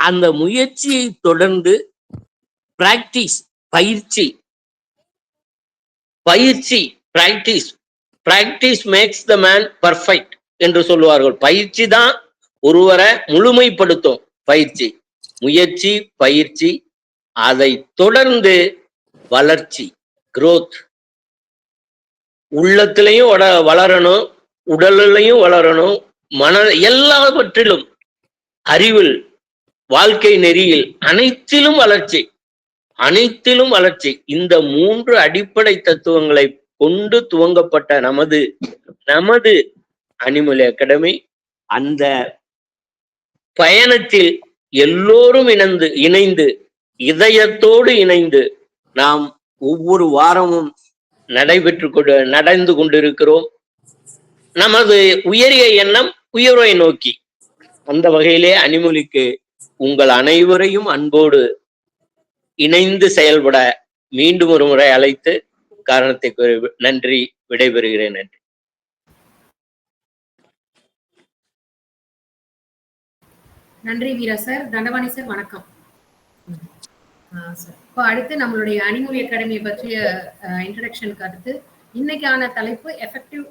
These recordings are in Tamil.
அந்த முயற்சியை தொடர்ந்து பிராக்டிஸ், பயிற்சி practice, practice makes the man perfect என்று சொல்லுவார்கள். பயிற்சி தான் ஒருவரை முழுமைப்படுத்தும். பயிற்சி, முயற்சி, பயிற்சி, அதை தொடர்ந்து வளர்ச்சி, growth. உள்ளத்திலையும் வளரணும், உடலிலையும் வளரணும், மன எல்லாவற்றிலும், அறிவில், வாழ்க்கை நெறியில், அனைத்திலும் வளர்ச்சி, அனைத்திலும் வளர்ச்சி. இந்த 3 அடிப்படை தத்துவங்களை கொண்டு துவங்கப்பட்ட நமது அனிமல் அகாடமி, அந்த பயணத்தில் எல்லோரும் இணைந்து இதயத்தோடு இணைந்து நாம் ஒவ்வொரு வாரமும் நடந்து கொண்டிருக்கிறோம். நமது உயரிய எண்ணம் உயர்வை நோக்கி. அந்த வகையிலே அனிமொழிக்கு உங்கள் அனைவரையும் அன்போடு இணைந்து செயல்பட மீண்டும் ஒரு முறை அழைத்து காரணத்தை நன்றி, விடைபெறுகிறேன். நன்றி. நன்றி வீரா சார். தண்டபாணி சார் வணக்கம். இப்போ அடுத்து நம்மளுடைய அனிமொழி அகாடமியை பற்றிய இன்ட்ரடக்ஷனுக்கு அடுத்து இன்னைக்கான தலைப்பு எஃபெக்டிவ்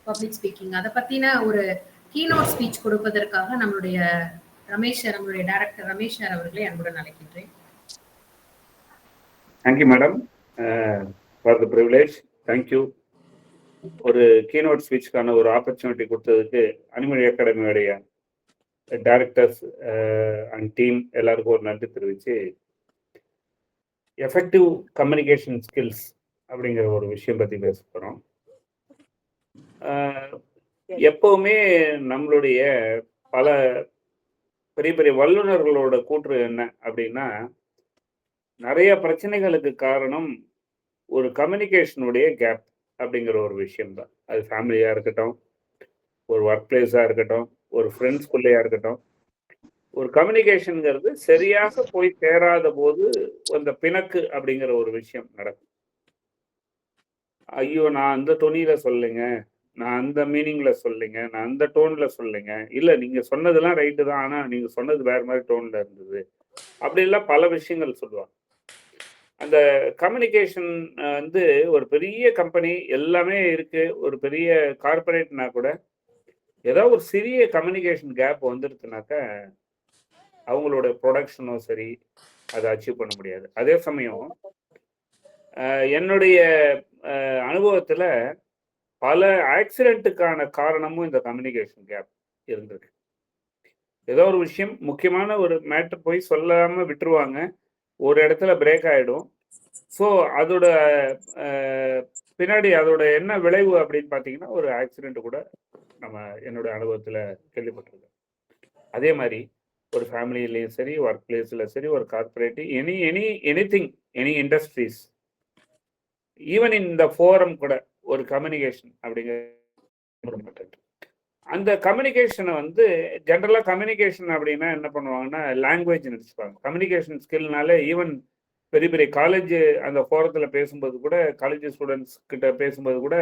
பப்ளிக் ஸ்பீக்கிங். அதை பத்தின ஒரு கீனோட் ஸ்பீச் கொடுப்பதற்காக நம்மளுடைய ரமேஷ் சார், நம்மளுடைய டைரக்டர் ரமேஷ் சார் அவர்களை அன்புடன் அழைக்கின்றேன். Thank you madam for the privilege. Thank you. ஒரு கீனோட் ஸ்பீச்சுக்கான ஒரு ஆப்பர்ச்சுனிட்டி கொடுத்ததுக்கு அனிமொழி அகாடமியோடைய டைரக்டர்ஸ் அண்ட் டீம் எல்லாருக்கும் ஒரு நன்றி தெரிவித்து, எஃபெக்டிவ் கம்யூனிகேஷன் ஸ்கில்ஸ் அப்படிங்கிற ஒரு விஷயம் பற்றி பேச போகிறோம். எப்போவுமே நம்மளுடைய பல பெரிய பெரிய வல்லுநர்களோட கூற்று என்ன அப்படின்னா, நிறைய பிரச்சனைகளுக்கு காரணம் ஒரு கம்யூனிகேஷனுடைய கேப் அப்படிங்கிற ஒரு விஷயம்தான். அது ஃபேமிலியாக இருக்கட்டும், ஒரு ஒர்க் பிளேஸாக இருக்கட்டும், ஒரு ஃப்ரெண்ட்ஸ்குள்ளேயா இருக்கட்டும், ஒரு கம்யூனிகேஷனுங்கிறது சரியாக போய் சேராத போது அந்த பிணக்கு அப்படிங்கிற ஒரு விஷயம் நடக்கும். ஐயோ, நான் அந்த தொனியில சொல்லுங்க, நான் அந்த மீனிங்ல சொல்லுங்க, நான் அந்த டோன்ல சொல்லுங்க, இல்லை நீங்க சொன்னதெல்லாம் ரைட்டு தான், ஆனா நீங்க சொன்னது வேற மாதிரி டோன்ல இருந்தது, அப்படிலாம் பல விஷயங்கள் சொல்லுவாங்க. அந்த கம்யூனிகேஷன் வந்து ஒரு பெரிய கம்பெனி எல்லாமே இருக்கு, ஒரு பெரிய கார்பரேட்னா கூட ஏதாவது ஒரு சிறிய கம்யூனிகேஷன் கேப் வந்துருச்சுனாக்க அவங்களோட ப்ரொடக்ஷனும் சரி அதை அச்சீவ் பண்ண முடியாது. அதே சமயம் என்னுடைய அனுபவத்தில் பல ஆக்சிடென்ட்டுக்கான காரணமும் இந்த கம்யூனிகேஷன் கேப் இருந்திருக்கு. ஏதோ ஒரு விஷயம், முக்கியமான ஒரு மேட்டர் போய் சொல்லாமல் விட்டுருவாங்க, ஒரு இடத்துல பிரேக் ஆகிடும். ஸோ அதோட பின்னாடி அதோட என்ன விளைவு அப்படின்னு பார்த்தீங்கன்னா ஒரு ஆக்சிடென்ட் கூட நம்ம என்னோட அனுபவத்தில் கேள்விப்பட்டிருக்கேன். அதே மாதிரி ஒரு ஃபேமிலியிலையும் சரி, ஒர்க் பிளேஸில் சரி, ஒரு கார்பரேட், எனி இண்டஸ்ட்ரீஸ், ஈவன் இந்த ஃபோரம் கூட ஒரு கம்யூனிகேஷன் அப்படிங்கிற அந்த கம்யூனிகேஷனை வந்து ஜென்ரலாக கம்யூனிகேஷன் அப்படின்னா என்ன பண்ணுவாங்கன்னா லாங்குவேஜ் நினச்சிப்பாங்க. கம்யூனிகேஷன் ஸ்கில்னால ஈவன் பெரிய பெரிய காலேஜ் அந்த ஃபோரத்தில் பேசும்போது கூட, காலேஜ் ஸ்டூடெண்ட்ஸ் கிட்ட பேசும்போது கூட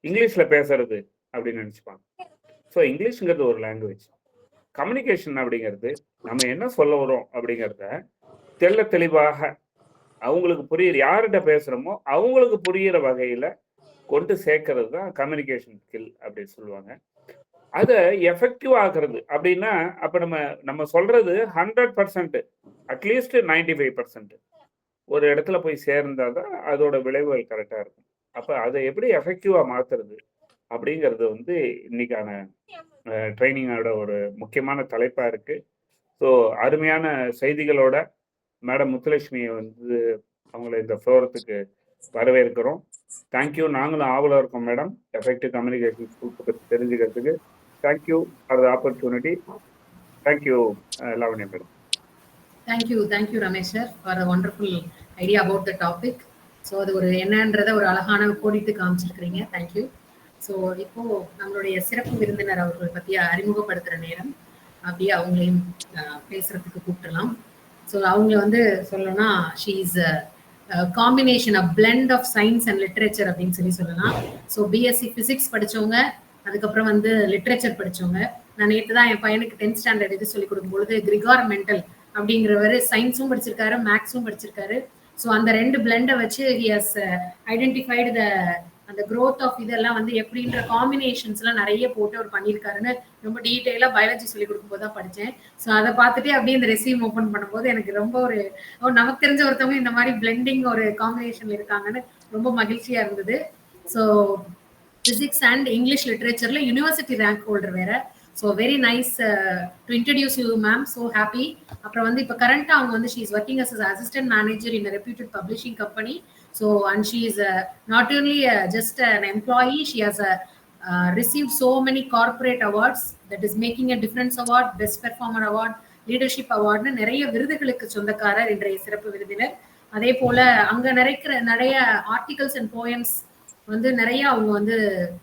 இங்கிலீஷில் பேசுறது அப்படின்னு நினச்சிப்பாங்க. ஸோ இங்கிலீஷுங்கிறது ஒரு லாங்குவேஜ். கம்யூனிகேஷன் அப்படிங்கிறது நம்ம என்ன சொல்ல வரோம் அப்படிங்கிறத தெளிவாக அவங்களுக்கு புரியுற, யார்கிட்ட பேசுகிறோமோ அவங்களுக்கு புரிகிற வகையில் கொண்டு சேர்க்கறது தான் கம்யூனிகேஷன் ஸ்கில் அப்படின்னு சொல்லுவாங்க. அதை எஃபெக்டிவ் ஆகிறது அப்படின்னா அப்போ நம்ம சொல்றது 100%, அட்லீஸ்ட் 95% ஒரு இடத்துல போய் சேர்ந்தால் தான் அதோட விளைவுகள் கரெக்டாக இருக்கும். அப்போ அதை எப்படி எஃபெக்டிவாக மாற்றுறது அப்படிங்கிறது வந்து இன்னைக்கான ட்ரைனிங்கோட ஒரு முக்கியமான தலைப்பாக இருக்குது. ஸோ அருமையான செய்திகளோட மேடம் முத்துலட்சுமியை வந்து அவங்கள இந்த ஃபோரத்துக்கு வரவேற்கிறோம். தேங்க்யூ. நாங்களும் ஆவலாக இருக்கோம் மேடம் எஃபெக்டிவ் கம்யூனிகேஷன் பற்றி தெரிஞ்சுக்கிறதுக்கு. Thank you for the opportunity. Thank you Lavanya madam. Thank you Ramesh sir for a wonderful idea about the topic. So அது ஒரு என்னன்றதை ஒரு அழகான கோடிட்டு காமிச்சிருக்கிறீங்க. தேங்க்யூ. ஸோ இப்போ நம்மளுடைய சிறப்பு விருந்தினர் அவர்கள் பற்றி அறிமுகப்படுத்துகிற நேரம், அப்படியே அவங்களையும் பேசுறதுக்கு கூப்பிடலாம். ஸோ அவங்கள வந்து சொல்லணும்னா she is combination of blend of science and literature அப்படின்னு சொல்லலாம். ஸோ பிஎஸ்சி ஃபிசிக்ஸ் படித்தவங்க, அதுக்கப்புறம் வந்து லிட்ரேச்சர் படித்தவங்க, நான் நேற்று தான் என் பையனுக்கு 10th ஸ்டாண்டர்ட் இது சொல்லி கொடுக்கும்பொழுது கிரிகார் மெண்டல் அப்படிங்கிறவர் சயின்ஸும் படிச்சிருக்காரு, மேக்ஸும் படிச்சிருக்காரு. ஸோ அந்த 2 பிளெண்டை வச்சு ஹி ஹஸ் ஐடென்டிஃபைடு அந்த growth ஆஃப் இதெல்லாம் வந்து எப்படின்ற காம்பினேஷன்ஸ்லாம் நிறைய போட்டு அவர் பண்ணியிருக்காருன்னு ரொம்ப டீட்டெயிலாக பயாலஜி சொல்லி கொடுக்கும்போது தான் படித்தேன். ஸோ அதை பார்த்துட்டு அப்படியே இந்த ரெசியூம் ஓப்பன் பண்ணும்போது எனக்கு ரொம்ப ஒரு நமக்கு தெரிஞ்ச ஒருத்தவங்க இந்த மாதிரி பிளெண்டிங் ஒரு காம்பினேஷன் இருக்காங்கன்னு ரொம்ப மகிழ்ச்சியா இருந்தது. ஸோ பிசிக்ஸ் அண்ட் இங்கிலீஷ் லிட்ரேச்சர்ல யூனிவர்சிட்டி ரேங்க் ஹோல்டர் வேற. So very nice to introduce you ma'am. So happy. அப்புறம் வந்து இப்போ கரண்டா அவங்க வந்து she is working as assistant manager in reputed publishing company. So and she is not only just an employee, she has received so many corporate awards, that is making a difference award, best performer award, leadership award னு நிறைய விருதுகளுக்கு சொந்தக்காரர் இன்றைய சிறப்பு விருந்தினர். அதே போல அங்க நிறைய ஆர்டிகல்ஸ் அண்ட் போயம்ஸ் வந்து நிறைய அவங்க வந்து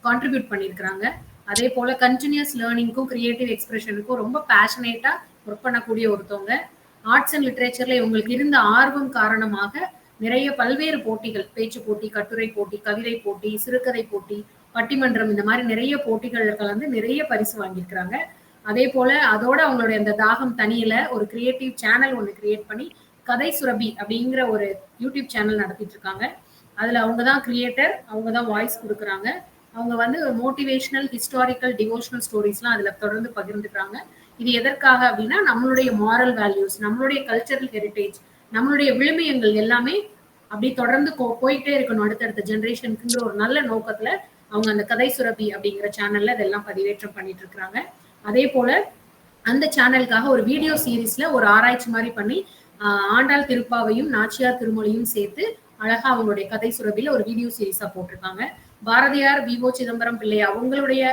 கான்ட்ரிபியூட் பண்ணியிருக்கிறாங்க. அதே போல கண்டினியூஸ் லேர்னிங்க்கும் கிரியேட்டிவ் எக்ஸ்பிரஷனுக்கும் ரொம்ப பேஷனேட்டா ஒர்க் பண்ணக்கூடிய ஒருத்தவங்க. ஆர்ட்ஸ் அண்ட் லிட்ரேச்சர்ல இவங்களுக்கு இருந்த ஆர்வம் காரணமாக நிறைய பல்வேறு போட்டிகள், பேச்சு போட்டி, கட்டுரை போட்டி, கவிதை போட்டி, சிறுகதை போட்டி, பட்டிமன்றம், இந்த மாதிரி நிறைய போட்டிகள் கலந்து நிறைய பரிசு வாங்கியிருக்கிறாங்க. அதே போல அதோட அவங்களுடைய அந்த தாகம் தனியில ஒரு கிரியேட்டிவ் சேனல் ஒன்று கிரியேட் பண்ணி கதை சுரபி அப்படிங்கிற ஒரு யூடியூப் சேனல் நடத்திட்டு இருக்காங்க. அதுல அவங்க தான் கிரியேட்டர், அவங்க தான் வாய்ஸ் கொடுக்குறாங்க. அவங்க வந்து மோட்டிவேஷனல், ஹிஸ்டாரிக்கல், டிவோஷனல் ஸ்டோரிஸ்லாம் அதுல தொடர்ந்து பகிர்ந்துக்கிறாங்க. இது எதற்காக அப்படின்னா நம்மளுடைய மாரல் வேல்யூஸ், நம்மளுடைய கல்ச்சரல் ஹெரிட்டேஜ், நம்மளுடைய விழுமியங்கள் எல்லாமே அப்படி தொடர்ந்து போயிட்டே இருக்கணும் அடுத்தடுத்த ஜென்ரேஷனுக்குங்கிற ஒரு நல்ல நோக்கத்துல அவங்க அந்த கதை சுரபி அப்படிங்கிற சேனல்ல இதெல்லாம் பதிவேற்றம் பண்ணிட்டு இருக்கிறாங்க. அதே போல அந்த சேனலுக்காக ஒரு வீடியோ சீரீஸ்ல ஒரு ஆராய்ச்சி மாதிரி பண்ணி ஆண்டாள் திருப்பாவையும் நாச்சியார் திருமொழியும் சேர்த்து அழகா அவங்களுடைய கதை சுரபில ஒரு வீடியோ சீரீஸா போட்டிருக்காங்க. பாரதியார், வி.ஓ. சிதம்பரம் பிள்ளை அவங்களுடைய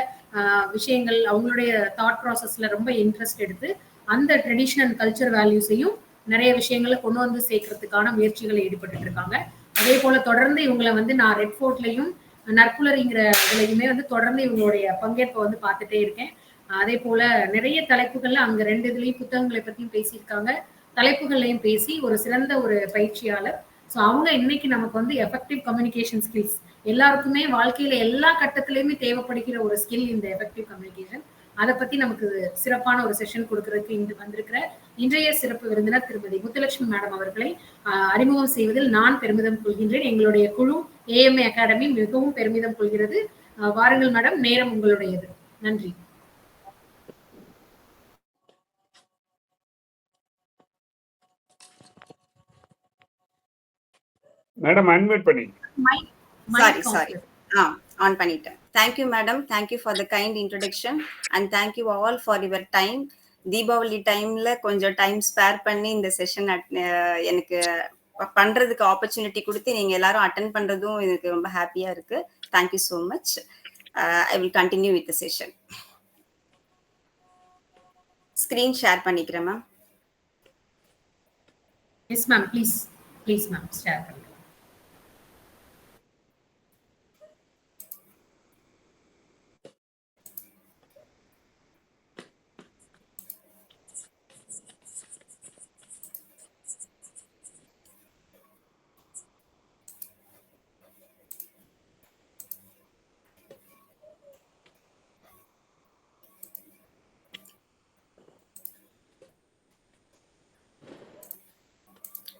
விஷயங்கள், அவங்களுடைய தாட் ப்ராசஸ்ல ரொம்ப இன்ட்ரெஸ்ட் எடுத்து அந்த ட்ரெடிஷனல் கல்ச்சர் வேல்யூஸையும் நிறைய விஷயங்களை கொண்டு வந்து சேர்க்கறதுக்கான முயற்சிகளை ஈடுபட்டு இருக்காங்க. அதே போல தொடர்ந்து இவங்களை வந்து நான் ரெட் ஃபோர்ட்லையும் நற்குலரிங்கிற இதுலையுமே வந்து தொடர்ந்து இவங்களுடைய பங்கேற்பை வந்து பார்த்துட்டே இருக்கேன். அதே போல நிறைய தலைப்புகள்ல அங்க 2 இதுலயும் புத்தகங்களை பத்தியும் பேசியிருக்காங்க, தலைப்புகள்லையும் பேசி ஒரு சிறந்த ஒரு பயிற்சியாளர். ஸோ அவங்க இன்னைக்கு நமக்கு வந்து எஃபெக்டிவ் கம்யூனிகேஷன் ஸ்கில்ஸ் எல்லாருக்குமே வாழ்க்கையில எல்லா கட்டத்திலையுமே தேவைப்படுகிற ஒரு ஸ்கில் இந்த எஃபெக்டிவ் கம்யூனிகேஷன். அதை பத்தி நமக்கு சிறப்பான ஒரு செஷன் கொடுக்கறதுக்கு இன்று வந்திருக்கிற இன்றைய சிறப்பு விருந்தினர் திருமதி முத்துலட்சுமி மேடம் அவர்களை அறிமுகம் செய்வதில் நான் பெருமிதம் கொள்கின்றேன். எங்களுடைய குழு AMA அகாடமி மிகவும் பெருமிதம் கொள்கிறது. வாருங்கள் மேடம், நேரம் உங்களுடையது. நன்றி. மேடம் அன்மியூட் பண்ணி. சாரி ஆன் பண்ணிட்டேன். Thank you madam, thank you for the kind introduction and thank you all for your time. Deepavali டைம்ல கொஞ்சம் டைம் ஸ்பேர் பண்ணி இந்த செஷன் எனக்கு பண்றதுக்கு ஆப்பர்ச்சுனிட்டி கொடுத்து நீங்க எல்லாரும் அட்டென்ட் பண்றதும் எனக்கு ரொம்ப ஹாப்பியா இருக்கு. Thank you so much. I will continue with the session. Screen share பண்ணிக்கிறேன் ma'am. Yes ma'am, please ma'am, share பண்ணுங்க.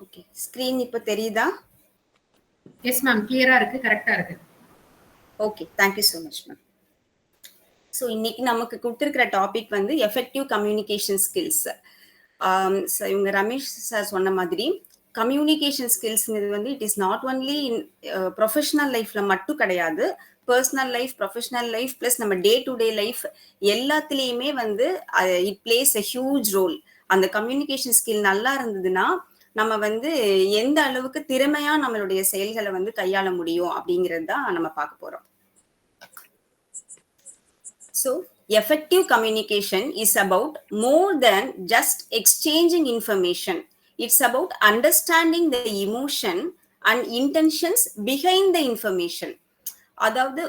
ஓகே, ஸ்கிரீன் இப்போ தெரியுதா? எஸ் மேம், கிளியரா இருக்கு, கரெக்டா இருக்கு. Okay, thank you so much ma'am. So இன்னைக்கு நமக்கு கொடுத்துருக்கிற டாபிக் வந்து எஃபெக்டிவ் கம்யூனிகேஷன் ஸ்கில்ஸ். இவங்க ரமேஷ் சார் சொன்ன மாதிரி கம்யூனிகேஷன் ஸ்கில்ஸ்ங்கிறது வந்து it is not only in professional லைஃப்ல மட்டும் கிடையாது, personal life, professional life plus நம்ம டே டு டே லைஃப் எல்லாத்துலேயுமே வந்து it plays a huge role. அந்த கம்யூனிகேஷன் ஸ்கில் நல்லா இருந்ததுன்னா நம்ம வந்து எந்த அளவுக்கு திறமையா நம்மளுடைய செயல்களை வந்து கையாள முடியும் அப்படிங்கிறது தான் நம்ம பார்க்க போறோம். So, effective communication is about more than just exchanging information. It's about understanding the emotion and intentions behind the information. அதாவது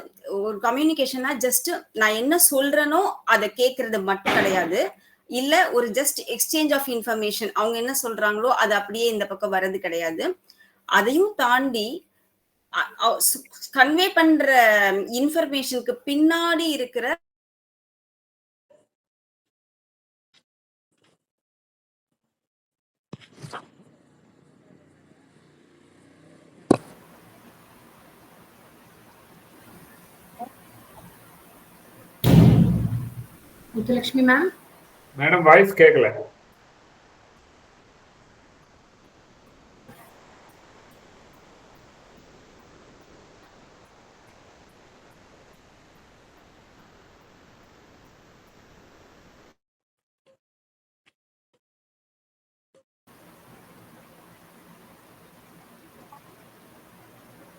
ஒரு கம்யூனிகேஷனா ஜஸ்ட் நான் என்ன சொல்றேனோ அதை கேட்கறது மட்டும் கிடையாது, இல்ல ஒரு ஜஸ்ட் எக்ஸ்சேஞ்ச் ஆஃப் இன்ஃபர்மேஷன், அவங்க என்ன சொல்றாங்களோ அது அப்படியே இந்த பக்கம் வர்றது கிடையாது. அதையும் தாண்டி கன்வே பண்ற இன்ஃபர்மேஷனுக்கு பின்னாடி இருக்கிற முத்துலட்சுமி மேம். மேடம் வாய்ஸ் கேட்கல.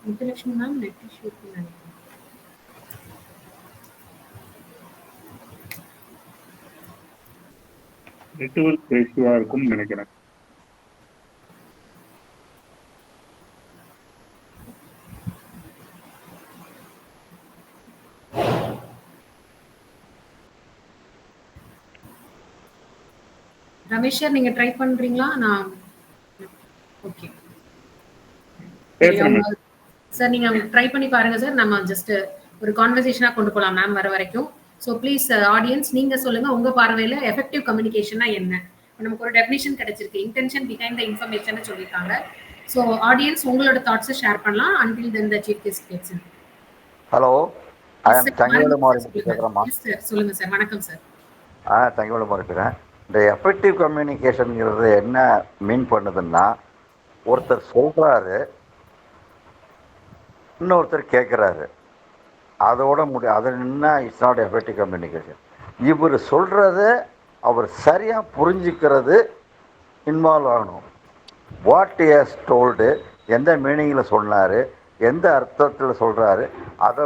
முத்துலட்சுமி மேம் நெட் இஷ்யூ நினைக்கிறேன். நெட்வொர்க் இஷ்யூவா இருக்கும்னு நினைக்கிறேன். ரமேஷ் சார் நீங்க ட்ரை பண்றீங்களா? நான் ஓகே சார், நீங்க ட்ரை பண்ணி பாருங்க சார். நம்ம ஜஸ்ட் ஒரு கான்வர்சேஷனா கொண்டு போலாம் மேம் வர வரைக்கும். ஸோ ப்ளீஸ் ஆடியன்ஸ் நீங்க சொல்லுங்க உங்க பார்வையில எஃபெக்டிவ் கம்யூனிகேஷனா என்ன? நமக்கு ஒரு டெஃபினிஷன் கிடைச்சிருக்கு, இன்டென்ஷன் பிஹைண்ட் த இன்ஃபர்மேஷன் சொல்லியிருக்காங்க. ஸோ ஆடியன்ஸ் உங்களோட தாட்ஸை ஷேர் பண்ணலாம். until then the chief guest gets in. Hello, I am Thangavelumari பேசுகிறேம்மா. சார் சொல்லுங்க சார். வணக்கம் சார். தங்கவேலுமாரி பேசுகிறேன். இந்த எஃபெக்டிவ் கம்யூனிகேஷன்ங்கிறது என்ன மீன் பண்ணுதுன்னா, ஒருத்தர் சொல்கிறாரு, இன்னொருத்தர் கேட்குறாரு, அதோட அது நின்னா இட்ஸ் நாட் எஃபெக்டிவ் கம்யூனிகேஷன். இவர் சொல்கிறத அவர் சரியாக புரிஞ்சுக்கிறது இன்வால்வ் ஆகணும். வாட் ஹஸ் டோல்டு, எந்த மீனிங்கில் சொன்னார், எந்த அர்த்தத்தில் சொல்கிறாரு, அதை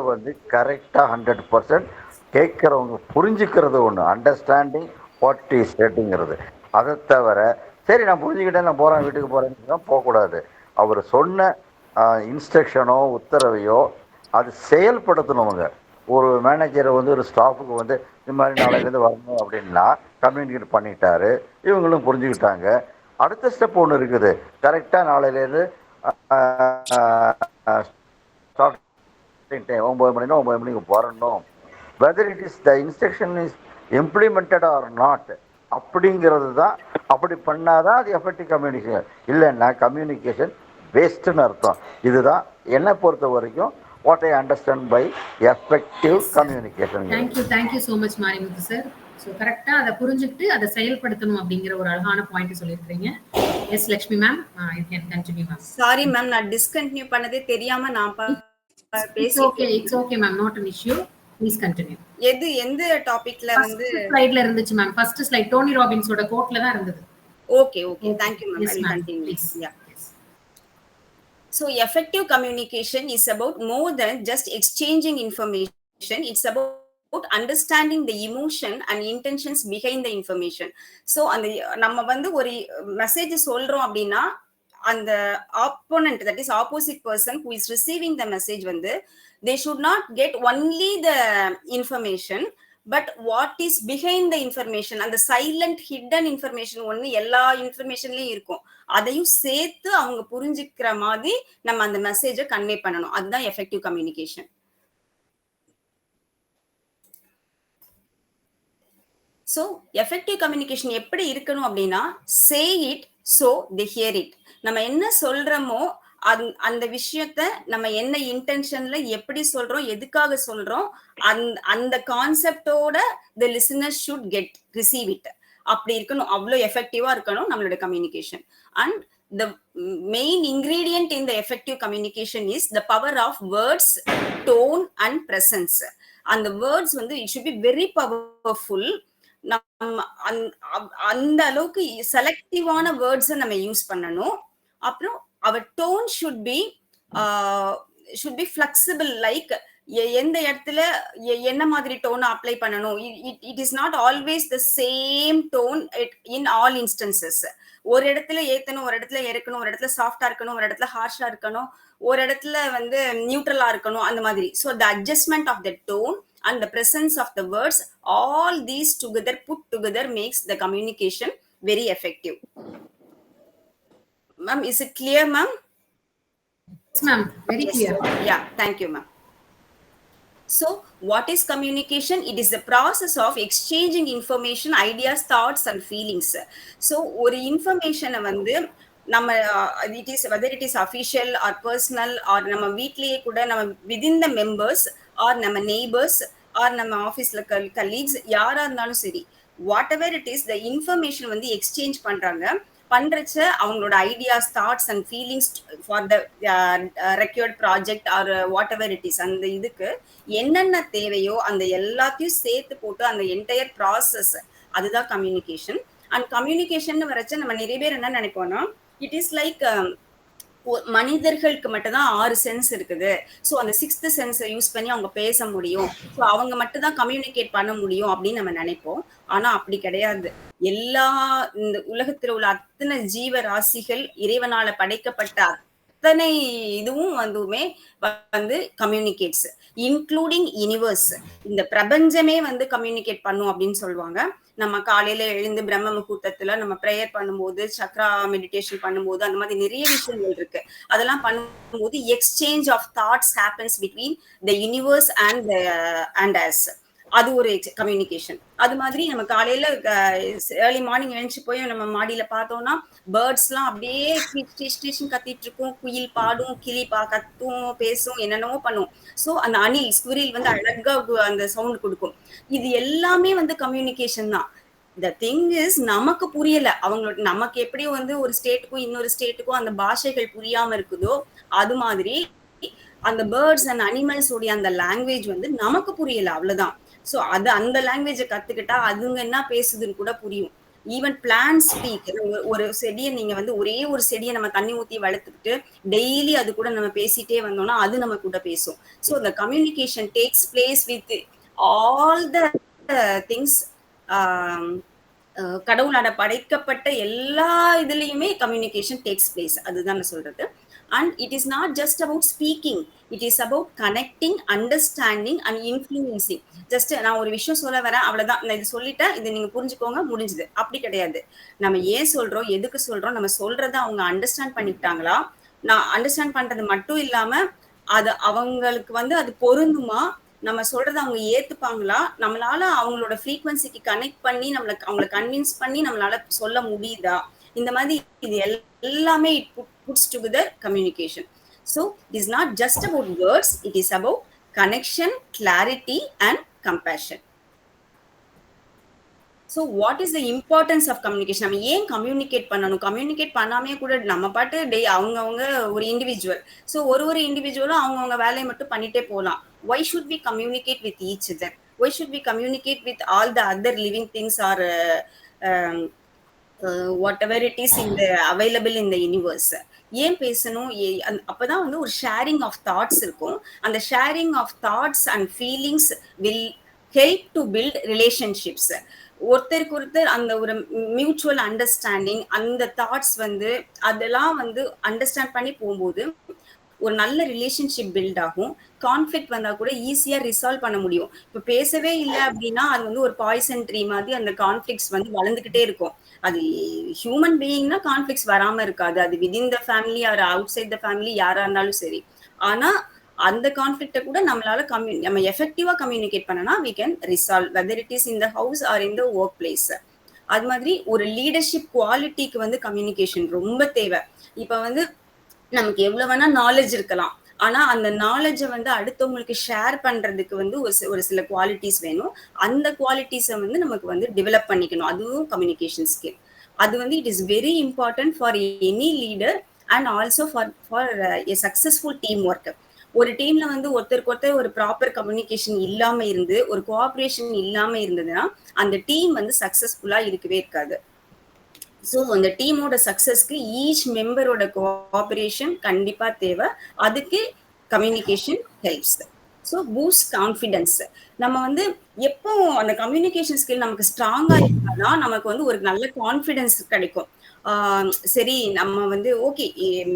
கரெக்டாக 100% கேட்குறவங்க புரிஞ்சுக்கிறது ஒன்று. அண்டர்ஸ்டாண்டிங் வாட் இஸ் ஸ்டேட்டிங்கிறது. அதை தவிர சரி நான் புரிஞ்சுக்கிட்டேன், நான் போகிறேன், வீட்டுக்கு போகிறேன்னு தான் போகக்கூடாது. அவர் சொன்ன இன்ஸ்ட்ரக்ஷனோ உத்தரவையோ அது செயல்படுத்தணுங்க. ஒரு மேனேஜரை ஒரு ஸ்டாஃபுக்கு இந்த மாதிரி நாளையிலேருந்து வரணும் அப்படின்னா கம்யூனிகேட் பண்ணிட்டாரு, இவங்களும் புரிஞ்சுக்கிட்டாங்க. அடுத்த ஸ்டெப் ஒன்று இருக்குது, கரெக்டாக நாளையிலேருந்து ஸ்டார்டிங் டைம் 9 மணினா 9 மணிக்கு வரணும். Whether it is the instruction is implemented or not அப்படிங்கிறது தான். அப்படி பண்ணாதான் அது எஃபெக்டிவ் கம்யூனிகேஷன். இல்லைன்னா கம்யூனிகேஷன் வேஸ்ட்டுன்னு அர்த்தம். இதுதான் என்னை பொறுத்த வரைக்கும் what I understand by effective communication. Thank you so much Marimuthu sir. So கரெக்டாக அதை புரிஞ்சுக்கிட்டு அதை செயல்படுத்தணும் அப்படிங்கிற ஒரு அழகான பாயிண்ட் சொல்லியிருக்கீங்க. Yes Lakshmi ma'am, you can continue ma'am. Sorry ma'am, நான் டிஸ்கண்டினியூ பண்ணதே தெரியாம நான் it's okay ma'am, not an issue. Please continue. எந்த டாபிக்ல ஸ்லைட்ல இருந்துச்சு மேம்? ஃபர்ஸ்ட் ஸ்லைட் டோனி ராபின்ஸோட கோட்ல தான் இருந்தது. Okay thank you ma'am. I will continue. Yeah. So effective communication is about more than just exchanging information. It's about understanding the emotion and intentions behind the information. So அந்த நம்ம ஒரு மெசேஜ் சொல்றோம் அப்படின்னா அந்த opponent, that is opposite person who is receiving the message they should not get only the information but what is behind the information. அந்த சைலண்ட் ஹிடன் இன்ஃபர்மேஷன் ஒன்று எல்லா இன்ஃபர்மேஷன்லயும் இருக்கும். அதையும் சேர்த்து அவங்க புரிஞ்சுக்கிற மாதிரி நம்ம அந்த மெசேஜை கன்வே பண்ணணும். அதுதான் effective communication. So effective communication எப்படி இருக்கணும் அப்படின்னா, say it so they here it. நம்ம என்ன சொல்றோமோ அந்த விஷயத்த நம்ம என்ன இன்டென்ஷன்ல எப்படி சொல்றோம், எதுக்காக சொல்றோம், அந்த கான்செப்டோட the listeners should get receive it. அப்படி இருக்கணும், அவ்வளோ எஃபெக்டிவா இருக்கணும் நம்மளோட communication. And the main ingredient in the effective communication is the power of words, tone and presence. And the words it should be very powerful. அந்த அளவுக்கு செலக்டிவான வேர்ட்ஸை நம்ம யூஸ் பண்ணணும். அப்புறம் our tone should be flexible. Like எந்த இடத்துல என்ன மாதிரி டோன் அப்ளை பண்ணணும். It is not always the same tone in all instances. ஒரு இடத்துல ஏத்தணும், ஒரு இடத்துல இறக்கணும், ஒரு இடத்துல சாஃப்டா இருக்கணும், ஒரு இடத்துல ஹார்ஷா இருக்கணும், ஒரு இடத்துல நியூட்ரலா இருக்கணும், அந்த மாதிரி. So the adjustment of the tone and the presence of the words, all these together put together makes the communication very effective. Ma'am, is it clear, ma'am? Yes ma'am, very clear. Yeah, thank you ma'am. So what is communication? It is the process of exchanging information, ideas, thoughts and feelings. So ஒரு information நம்ம it is whether it is official or personal or நம்ம வீட்லயே கூட நம்ம within the members or நம்ம neighbors ஆர் நம்ம ஆஃபீஸ்ல கலீக்ஸ் யாரா இருந்தாலும் சரி, whatever it is, the information வந்து எக்ஸ்சேஞ்ச் பண்றச்ச அவங்களோட ideas, thoughts and feelings for the required project or whatever it is, அந்த இதுக்கு என்னென்ன தேவையோ அந்த எல்லாத்தையும் சேர்த்து போட்டு அந்த என்டையர் ப்ராசஸ், அதுதான் கம்யூனிகேஷன். அண்ட் கம்யூனிகேஷன் வரச்ச நம்ம நிறைய பேர் என்ன நினைப்போம்னா, இட் இஸ் லைக் மனிதர்களுக்கு மட்டும்தான் 6 சென்ஸ் இருக்குது, ஸோ அந்த 6th சென்ஸை யூஸ் பண்ணி அவங்க பேச முடியும், ஸோ அவங்க மட்டும் தான் கம்யூனிகேட் பண்ண முடியும் அப்படின்னு நம்ம நினைப்போம். ஆனா அப்படி கிடையாது. எல்லா இந்த உலகத்தில் உள்ள அத்தனை ஜீவராசிகள், இறைவனால படைக்கப்பட்ட அத்தனை இதுவும் வந்து கம்யூனிகேட்ஸ், இன்க்ளூடிங் யூனிவர்ஸ். இந்த பிரபஞ்சமே வந்து கம்யூனிகேட் பண்ணும் அப்படின்னு சொல்லுவாங்க. நம்ம காலையில எழுந்து பிரம்ம முகூர்த்தத்துல நம்ம ப்ரேயர் பண்ணும்போது, சக்ரா மெடிடேஷன் பண்ணும்போது, அந்த மாதிரி நிறைய விஷயங்கள் இருக்கு. அதெல்லாம் பண்ணும்போது exchange of thoughts happens between the universe and us. அது ஒரு கம்யூனிகேஷன். அது மாதிரி நம்ம காலையில ஏர்லி மார்னிங் எழுந்துச்சு போய் நம்ம மாடியில பார்த்தோம்னா பேர்ட்ஸ் எல்லாம் அப்படியே ஸ்டேஷன் கத்திட்டு இருக்கும், குயில் பாடும், கிளி கத்தும், பேசும், என்னென்னவோ பண்ணும். ஸோ அந்த அணில், ஸ்குரில் வந்து அழகா அந்த சவுண்ட் கொடுக்கும். இது எல்லாமே வந்து கம்யூனிகேஷன் தான். த திங் இஸ், நமக்கு புரியல. அவங்களோட நமக்கு எப்படி வந்து ஒரு ஸ்டேட்டுக்கும் இன்னொரு ஸ்டேட்டுக்கும் அந்த பாஷைகள் புரியாம இருக்குதோ, அது மாதிரி அந்த பேர்ட்ஸ் அண்ட் அனிமல்ஸ் உடைய அந்த லாங்குவேஜ் வந்து நமக்கு புரியல, அவ்வளவுதான். ஸோ அது அந்த லாங்குவேஜை கத்துக்கிட்டா அதுங்க என்ன பேசுதுன்னு கூட புரியும். Even plant speak. ஒரு செடியை நீங்க வந்து ஒரே ஒரு செடியை நம்ம தண்ணி ஊத்தி வளர்த்துக்கிட்டு டெய்லி அது கூட நம்ம பேசிட்டே வந்தோம்னா அது நம்ம கூட பேசும். So the communication takes place with all the things. கடவுளால படைக்கப்பட்ட எல்லா இதுலயுமே கம்யூனிகேஷன் டேக்ஸ் பிளேஸ், அதுதான் நான் சொல்றது. And it is not just about speaking, it is about connecting, understanding and influencing. Just நான் ஒரு விஷயம் சொல்ல வரேன், அவ்வளவுதான், நான் இது சொல்லிட்டேன், இது நீங்க புரிஞ்சுக்கோங்க, முடிஞ்சது. அப்படி கிடையாது. நம்ம ஏன் சொல்றோம், எதுக்கு சொல்றோம், நம்ம சொல்றத அவங்க அண்டர்ஸ்டாண்ட் பண்ணிக்கிட்டாங்களா, நான் அண்டர்ஸ்டாண்ட் பண்றது மட்டும் இல்லாம அது அவங்களுக்கு வந்து அது பொருந்துமா, நம்ம சொல்றத அவங்க ஏத்துப்பாங்களா, நம்மளால அவங்களோட ஃப்ரீக்வன்சிக்கு கனெக்ட் பண்ணி அவங்கள கன்வின்ஸ் பண்ணி நம்மளால சொல்ல முடியுதா, இந்த மாதிரி இது எல்லாமே it puts together communication. So it is not just about words, it is about connection, clarity and compassion. So what is the importance of communication? நம்ம ஏன் கம்யூனிகேட் பண்ணணும்? கம்யூனிகேட் பண்ணாமே கூட நம்ம பாட்டு அவங்க ஒரு இண்டிவிஜுவல், ஸோ ஒரு இண்டிவிஜுவலும் அவங்கவுங்க வேலையை மட்டும் பண்ணிட்டே போகலாம். Why should we communicate with each other? Why should we communicate with all the other living things or whatever it is available in the universe? ஏன் பேசணும்? அப்பதான் வந்து ஒரு ஷேரிங் ஆஃப் தாட்ஸ் இருக்கும். அந்த sharing of thoughts and feelings will help to build relationships. ஒருத்தருக்கு ஒருத்தர் அந்த ஒரு மியூச்சுவல் அண்டர்ஸ்டாண்டிங், அந்த தாட்ஸ் வந்து அதெல்லாம் வந்து அண்டர்ஸ்டாண்ட் பண்ணி போகும்போது ஒரு நல்ல ரிலேஷன்ஷிப் பில்ட் ஆகும். கான்ஃப்ளிக்ட் வந்தா கூட ஈஸியா ரிசால்வ் பண்ண முடியும். இப்ப பேசவே இல்லை அப்படின்னா அது வந்து ஒரு பாய்சன் ட்ரீ மாதிரி அந்த கான்ஃப்ளிக்ட்ஸ் வந்து வளர்ந்துகிட்டே இருக்கும். அது ஹியூமன் பீயிங்னா கான்ஃப்ளிக்ட்ஸ் வராம இருக்காது. அது within the family or outside the family யாரா இருந்தாலும் சரி. ஆனா அந்த கான்ஃப்ளிக்ட்டை கூட நம்மளால நம்ம எஃபெக்டிவா கம்யூனிகேட் பண்ணனா we can resolve, whether it is in the house or in the work place. அது மாதிரி ஒரு லீடர்ஷிப் குவாலிட்டிக்கு வந்து கம்யூனிகேஷன் ரொம்ப தேவை. இப்ப வந்து நமக்கு எவ்வளவு வேணா நாலேஜ் இருக்கலாம், ஆனா அந்த நாலேஜை வந்து அடுத்தவங்களுக்கு ஷேர் பண்றதுக்கு வந்து ஒரு சில குவாலிட்டிஸ் வேணும். அந்த குவாலிட்டிஸை வந்து நமக்கு வந்து டெவலப் பண்ணிக்கணும். அதுவும் கம்யூனிகேஷன் ஸ்கில். அது வந்து it is very important for any leader and also for a successful team work. ஒரு டீம்ல வந்து ஒருத்தருக்கு ஒருத்தர் ஒரு ப்ராப்பர் கம்யூனிகேஷன் இல்லாம இருந்து ஒரு கோஆபரேஷன் இல்லாம இருந்ததுன்னா அந்த டீம் வந்து சக்சஸ்ஃபுல்லா இருக்கவே இருக்காது. ஸோ அந்த டீமோட சக்சஸ்க்கு ஈச் மெம்பரோட கோஆபரேஷன் கண்டிப்பா தேவை. அதுக்கு communication helps. So boost confidence. நம்ம வந்து எப்போ அந்த கம்யூனிகேஷன் ஸ்கில் நமக்கு ஸ்ட்ராங்கா இருந்தாதான் நமக்கு வந்து ஒரு நல்ல கான்ஃபிடன்ஸ் கிடைக்கும். சரி, நம்ம வந்து okay,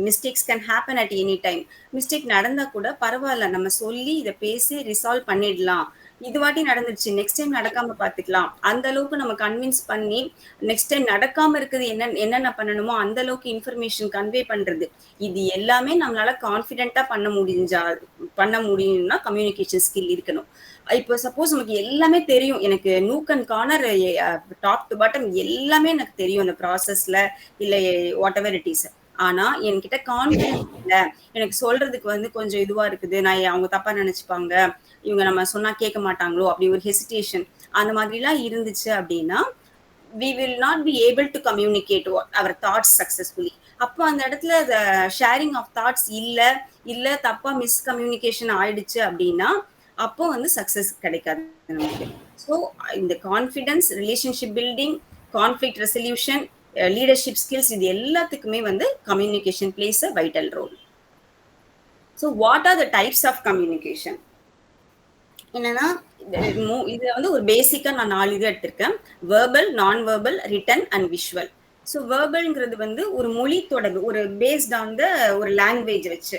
mistakes can happen at any time. Mistake நடந்தா கூட பரவாயில்ல, நம்ம சொல்லி இதை பேசி ரிசால்வ் பண்ணிடலாம். இது வாட்டி நடந்துருச்சு, நெக்ஸ்ட் டைம் நடக்காம பாத்துக்கலாம். அந்த அளவுக்கு நம்ம கன்வின்ஸ் பண்ணி நெக்ஸ்ட் டைம் நடக்காம இருக்குது என்னென்ன பண்ணணுமோ அந்த அளவுக்கு இன்ஃபர்மேஷன் கன்வே பண்றது, இது எல்லாமே நம்மளால கான்ஃபிடென்ட்டா பண்ண முடியும்னா கம்யூனிகேஷன் ஸ்கில் இருக்கணும். இப்போ சப்போஸ் நமக்கு எல்லாமே தெரியும், எனக்கு nook and corner top to bottom எல்லாமே எனக்கு தெரியும் அந்த ப்ராசஸ்ல, இல்லை வாட் எவர் இட் இஸ், ஆனா என்கிட்ட கான்பிடன்ஸ் இல்ல, எனக்கு சொல்றதுக்கு வந்து கொஞ்சம் இதுவா இருக்குது, நான் அவங்க தப்பா நினைச்சுப்பாங்க, இவங்க நம்ம சொன்னா கேட்க மாட்டாங்களோ அப்படி ஒரு ஹெசிடேஷன் அந்த மாதிரி எல்லாம் இருந்துச்சு அப்படின்னா we will not be able to communicate our thoughts successfully. அப்போ அந்த இடத்துல ஷேரிங் ஆஃப் தாட்ஸ் இல்ல தப்பா மிஸ்கம்யூனிகேஷன் ஆயிடுச்சு அப்படின்னா அப்போ வந்து சக்சஸ் கிடைக்காது நமக்கு. ஸோ இந்த confidence, relationship building, conflict resolution, leadership skills, இது எல்லாத்துக்குமே வந்து communication plays a vital role. So what are the types of communication? என்னன்னா இது வந்து ஒரு பேசிக்கா நான் 4 இது எடுத்திருக்கேன். Verbal, non verbal, written and visual. So வெர்பல்ங்கிறது வந்து ஒரு மொழி தொடர்பு, ஒரு பேஸ்ட் ஆன் த ஒரு லாங்குவேஜ் வச்சு,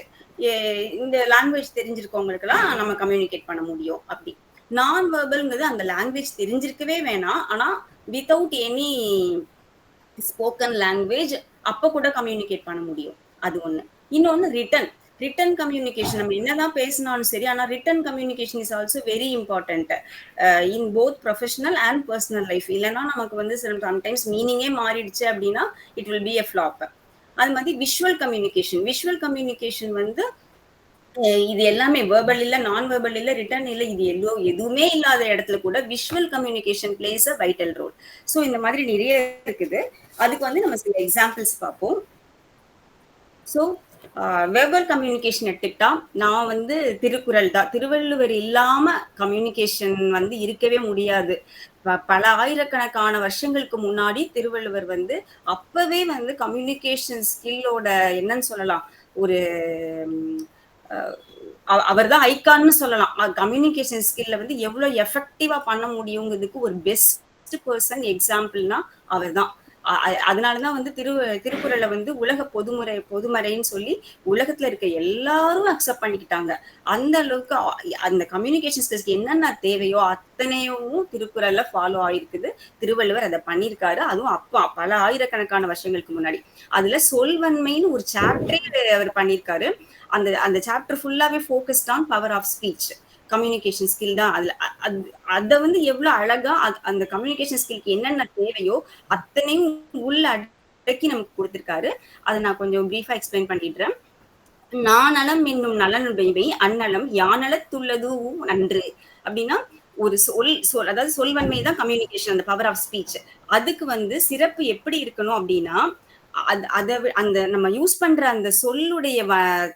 இந்த லாங்குவேஜ் தெரிஞ்சிருக்கவங்களுக்கெல்லாம் நம்ம கம்யூனிகேட் பண்ண முடியும் அப்படி. நான் வெர்பல்ங்கிறது அந்த லாங்குவேஜ் தெரிஞ்சிருக்கவே வேணாம், ஆனா வித்தவுட் எனி ஸ்போக்கன் லாங்குவேஜ் அப்ப கூட கம்யூனிகேட் பண்ண முடியும், அது ஒண்ணு. இன்னொன்னு ரிட்டன் கம்யூனிகேஷன். நம்ம என்னதான் பேசினாலும் சரி, ஆனா return communication is also very important in both professional and personal life. இல்லைன்னா நமக்கு வந்து சம்டைம்ஸ் மீனிங்கே மாறிடுச்சு அப்படின்னா it will be a flop. அது மாதிரி விஷுவல் கம்யூனிகேஷன் வந்து இது எல்லாமே வெர்பல் இல்ல, நான் வெர்பல் இல்ல, ரிட்டன் இல்ல, இது எதுவுமே இல்லாத இடத்துல கூட visual communication plays a vital role. So இந்த மாதிரி நிறைய இருக்குது. அதுக்கு வந்து நம்ம சில எக்ஸாம்பிள்ஸ் பார்ப்போம். ஸோ வெர்பல் கம்யூனிகேஷன் எடுத்துக்கிட்டா, நான் வந்து திருக்குறள் தான், திருவள்ளுவர் இல்லாம கம்யூனிகேஷன் வந்து இருக்கவே முடியாது. பல ஆயிரக்கணக்கான வருஷங்களுக்கு முன்னாடி திருவள்ளுவர் வந்து அப்பவே வந்து கம்யூனிகேஷன் ஸ்கில்லோட என்னன்னு சொல்லலாம், ஒரு அவர் தான் ஐகான்னு சொல்லலாம். கம்யூனிகேஷன் ஸ்கில்ல வந்து எவ்வளவு எஃபெக்டிவா பண்ண முடியுங்கிறதுக்கு ஒரு பெஸ்ட் பர்சன் எக்ஸாம்பிள்னா அவர் தான். அதனாலதான் வந்து திருக்குறளை வந்து உலக பொதுமறைன்னு சொல்லி உலகத்துல இருக்க எல்லாரும் அக்செப்ட் பண்ணிக்கிட்டாங்க. அந்த அளவுக்கு அந்த கம்யூனிகேஷன் ஸ்கில்ஸ்க்கு என்னென்ன தேவையோ அத்தனையும் திருக்குறள்ல ஃபாலோ ஆயிருக்குது. திருவள்ளுவர் அதை பண்ணியிருக்காரு, அதுவும் அப்பா பல ஆயிரக்கணக்கான வருஷங்களுக்கு முன்னாடி. அதுல சொல்வன்மைன்னு ஒரு சாப்டரே அவர் பண்ணியிருக்காரு. அந்த சாப்டர் ஃபுல்லாவே focused on power of speech, communication skill தான். அதுல அதை வந்து எவ்வளவு அழகா அந்த கம்யூனிகேஷன் ஸ்கில்க்கு என்னென்ன தேவையோ அத்தனையும் உள்ள அடக்கி நமக்கு கொடுத்திருக்காரு. அதை நான் கொஞ்சம் பிரீஃபா எக்ஸ்பிளைன் பண்ணிடுறேன். நானலம் என்னும் நலனுடையவை அந்நலம் யானலத்துள்ளதும் நன்று அப்படின்னா, ஒரு சொல் அதாவது சொல்வன்மை தான் கம்யூனிகேஷன், அந்த பவர் ஆஃப் ஸ்பீச். அதுக்கு வந்து சிறப்பு எப்படி இருக்கணும் அப்படின்னா, அந்த நம்ம யூஸ் பண்ற அந்த சொல்லுடைய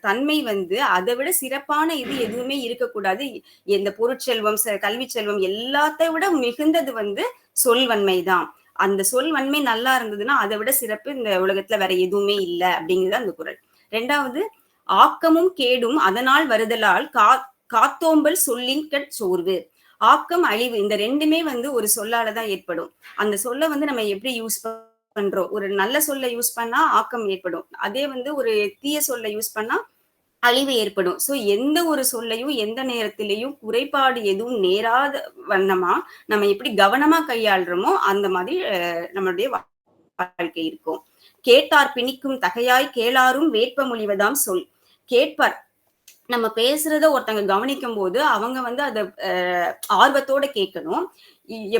தன்மை வந்து அதை விட சிறப்பான இது எதுவுமே இருக்கக்கூடாது. இந்த பொருட்செல்வம், கல்வி செல்வம் எல்லாத்தை விட மிகுந்தது வந்து சொல்வன்மை தான். அந்த சொல்வன்மை நல்லா இருந்ததுன்னா அதை விட சிறப்பு இந்த உலகத்துல வேற எதுவுமே இல்லை அப்படிங்கிறது அந்த குறள். 2வது, ஆக்கமும் கேடும் அதனால் வருதலால் காத்தோம்பல் சொல்லின் சோர்வு. ஆக்கம், அழிவு, இந்த ரெண்டுமே வந்து ஒரு சொல்லாலதான் ஏற்படும். அந்த சொல்ல வந்து நம்ம எப்படி யூஸ் பண்றோம், ஒரு நல்ல சொல்ல யூஸ் பண்ணா ஆக்கம் ஏற்படும், அதே வந்து ஒரு தீய சொல்ல யூஸ் பண்ணா அழிவு ஏற்படும். சோ எந்த ஒரு சொல்லையும் எந்த நேரத்திலையும் குறைபாடு எதுவும் நேராத வண்ணமா நம்ம எப்படி கவனமா கையாளுறோமோ அந்த மாதிரி நம்மளுடைய வாழ்க்கை இருக்கும். கேட்டார் பிணிக்கும் தகையாய் கேளாரும் வேட்ப மொழிவதாம் சொல். கேட்பார், நம்ம பேசுறத ஒருத்தங்க கவனிக்கும் போது அவங்க வந்து அதை ஆர்வத்தோட கேட்கணும்.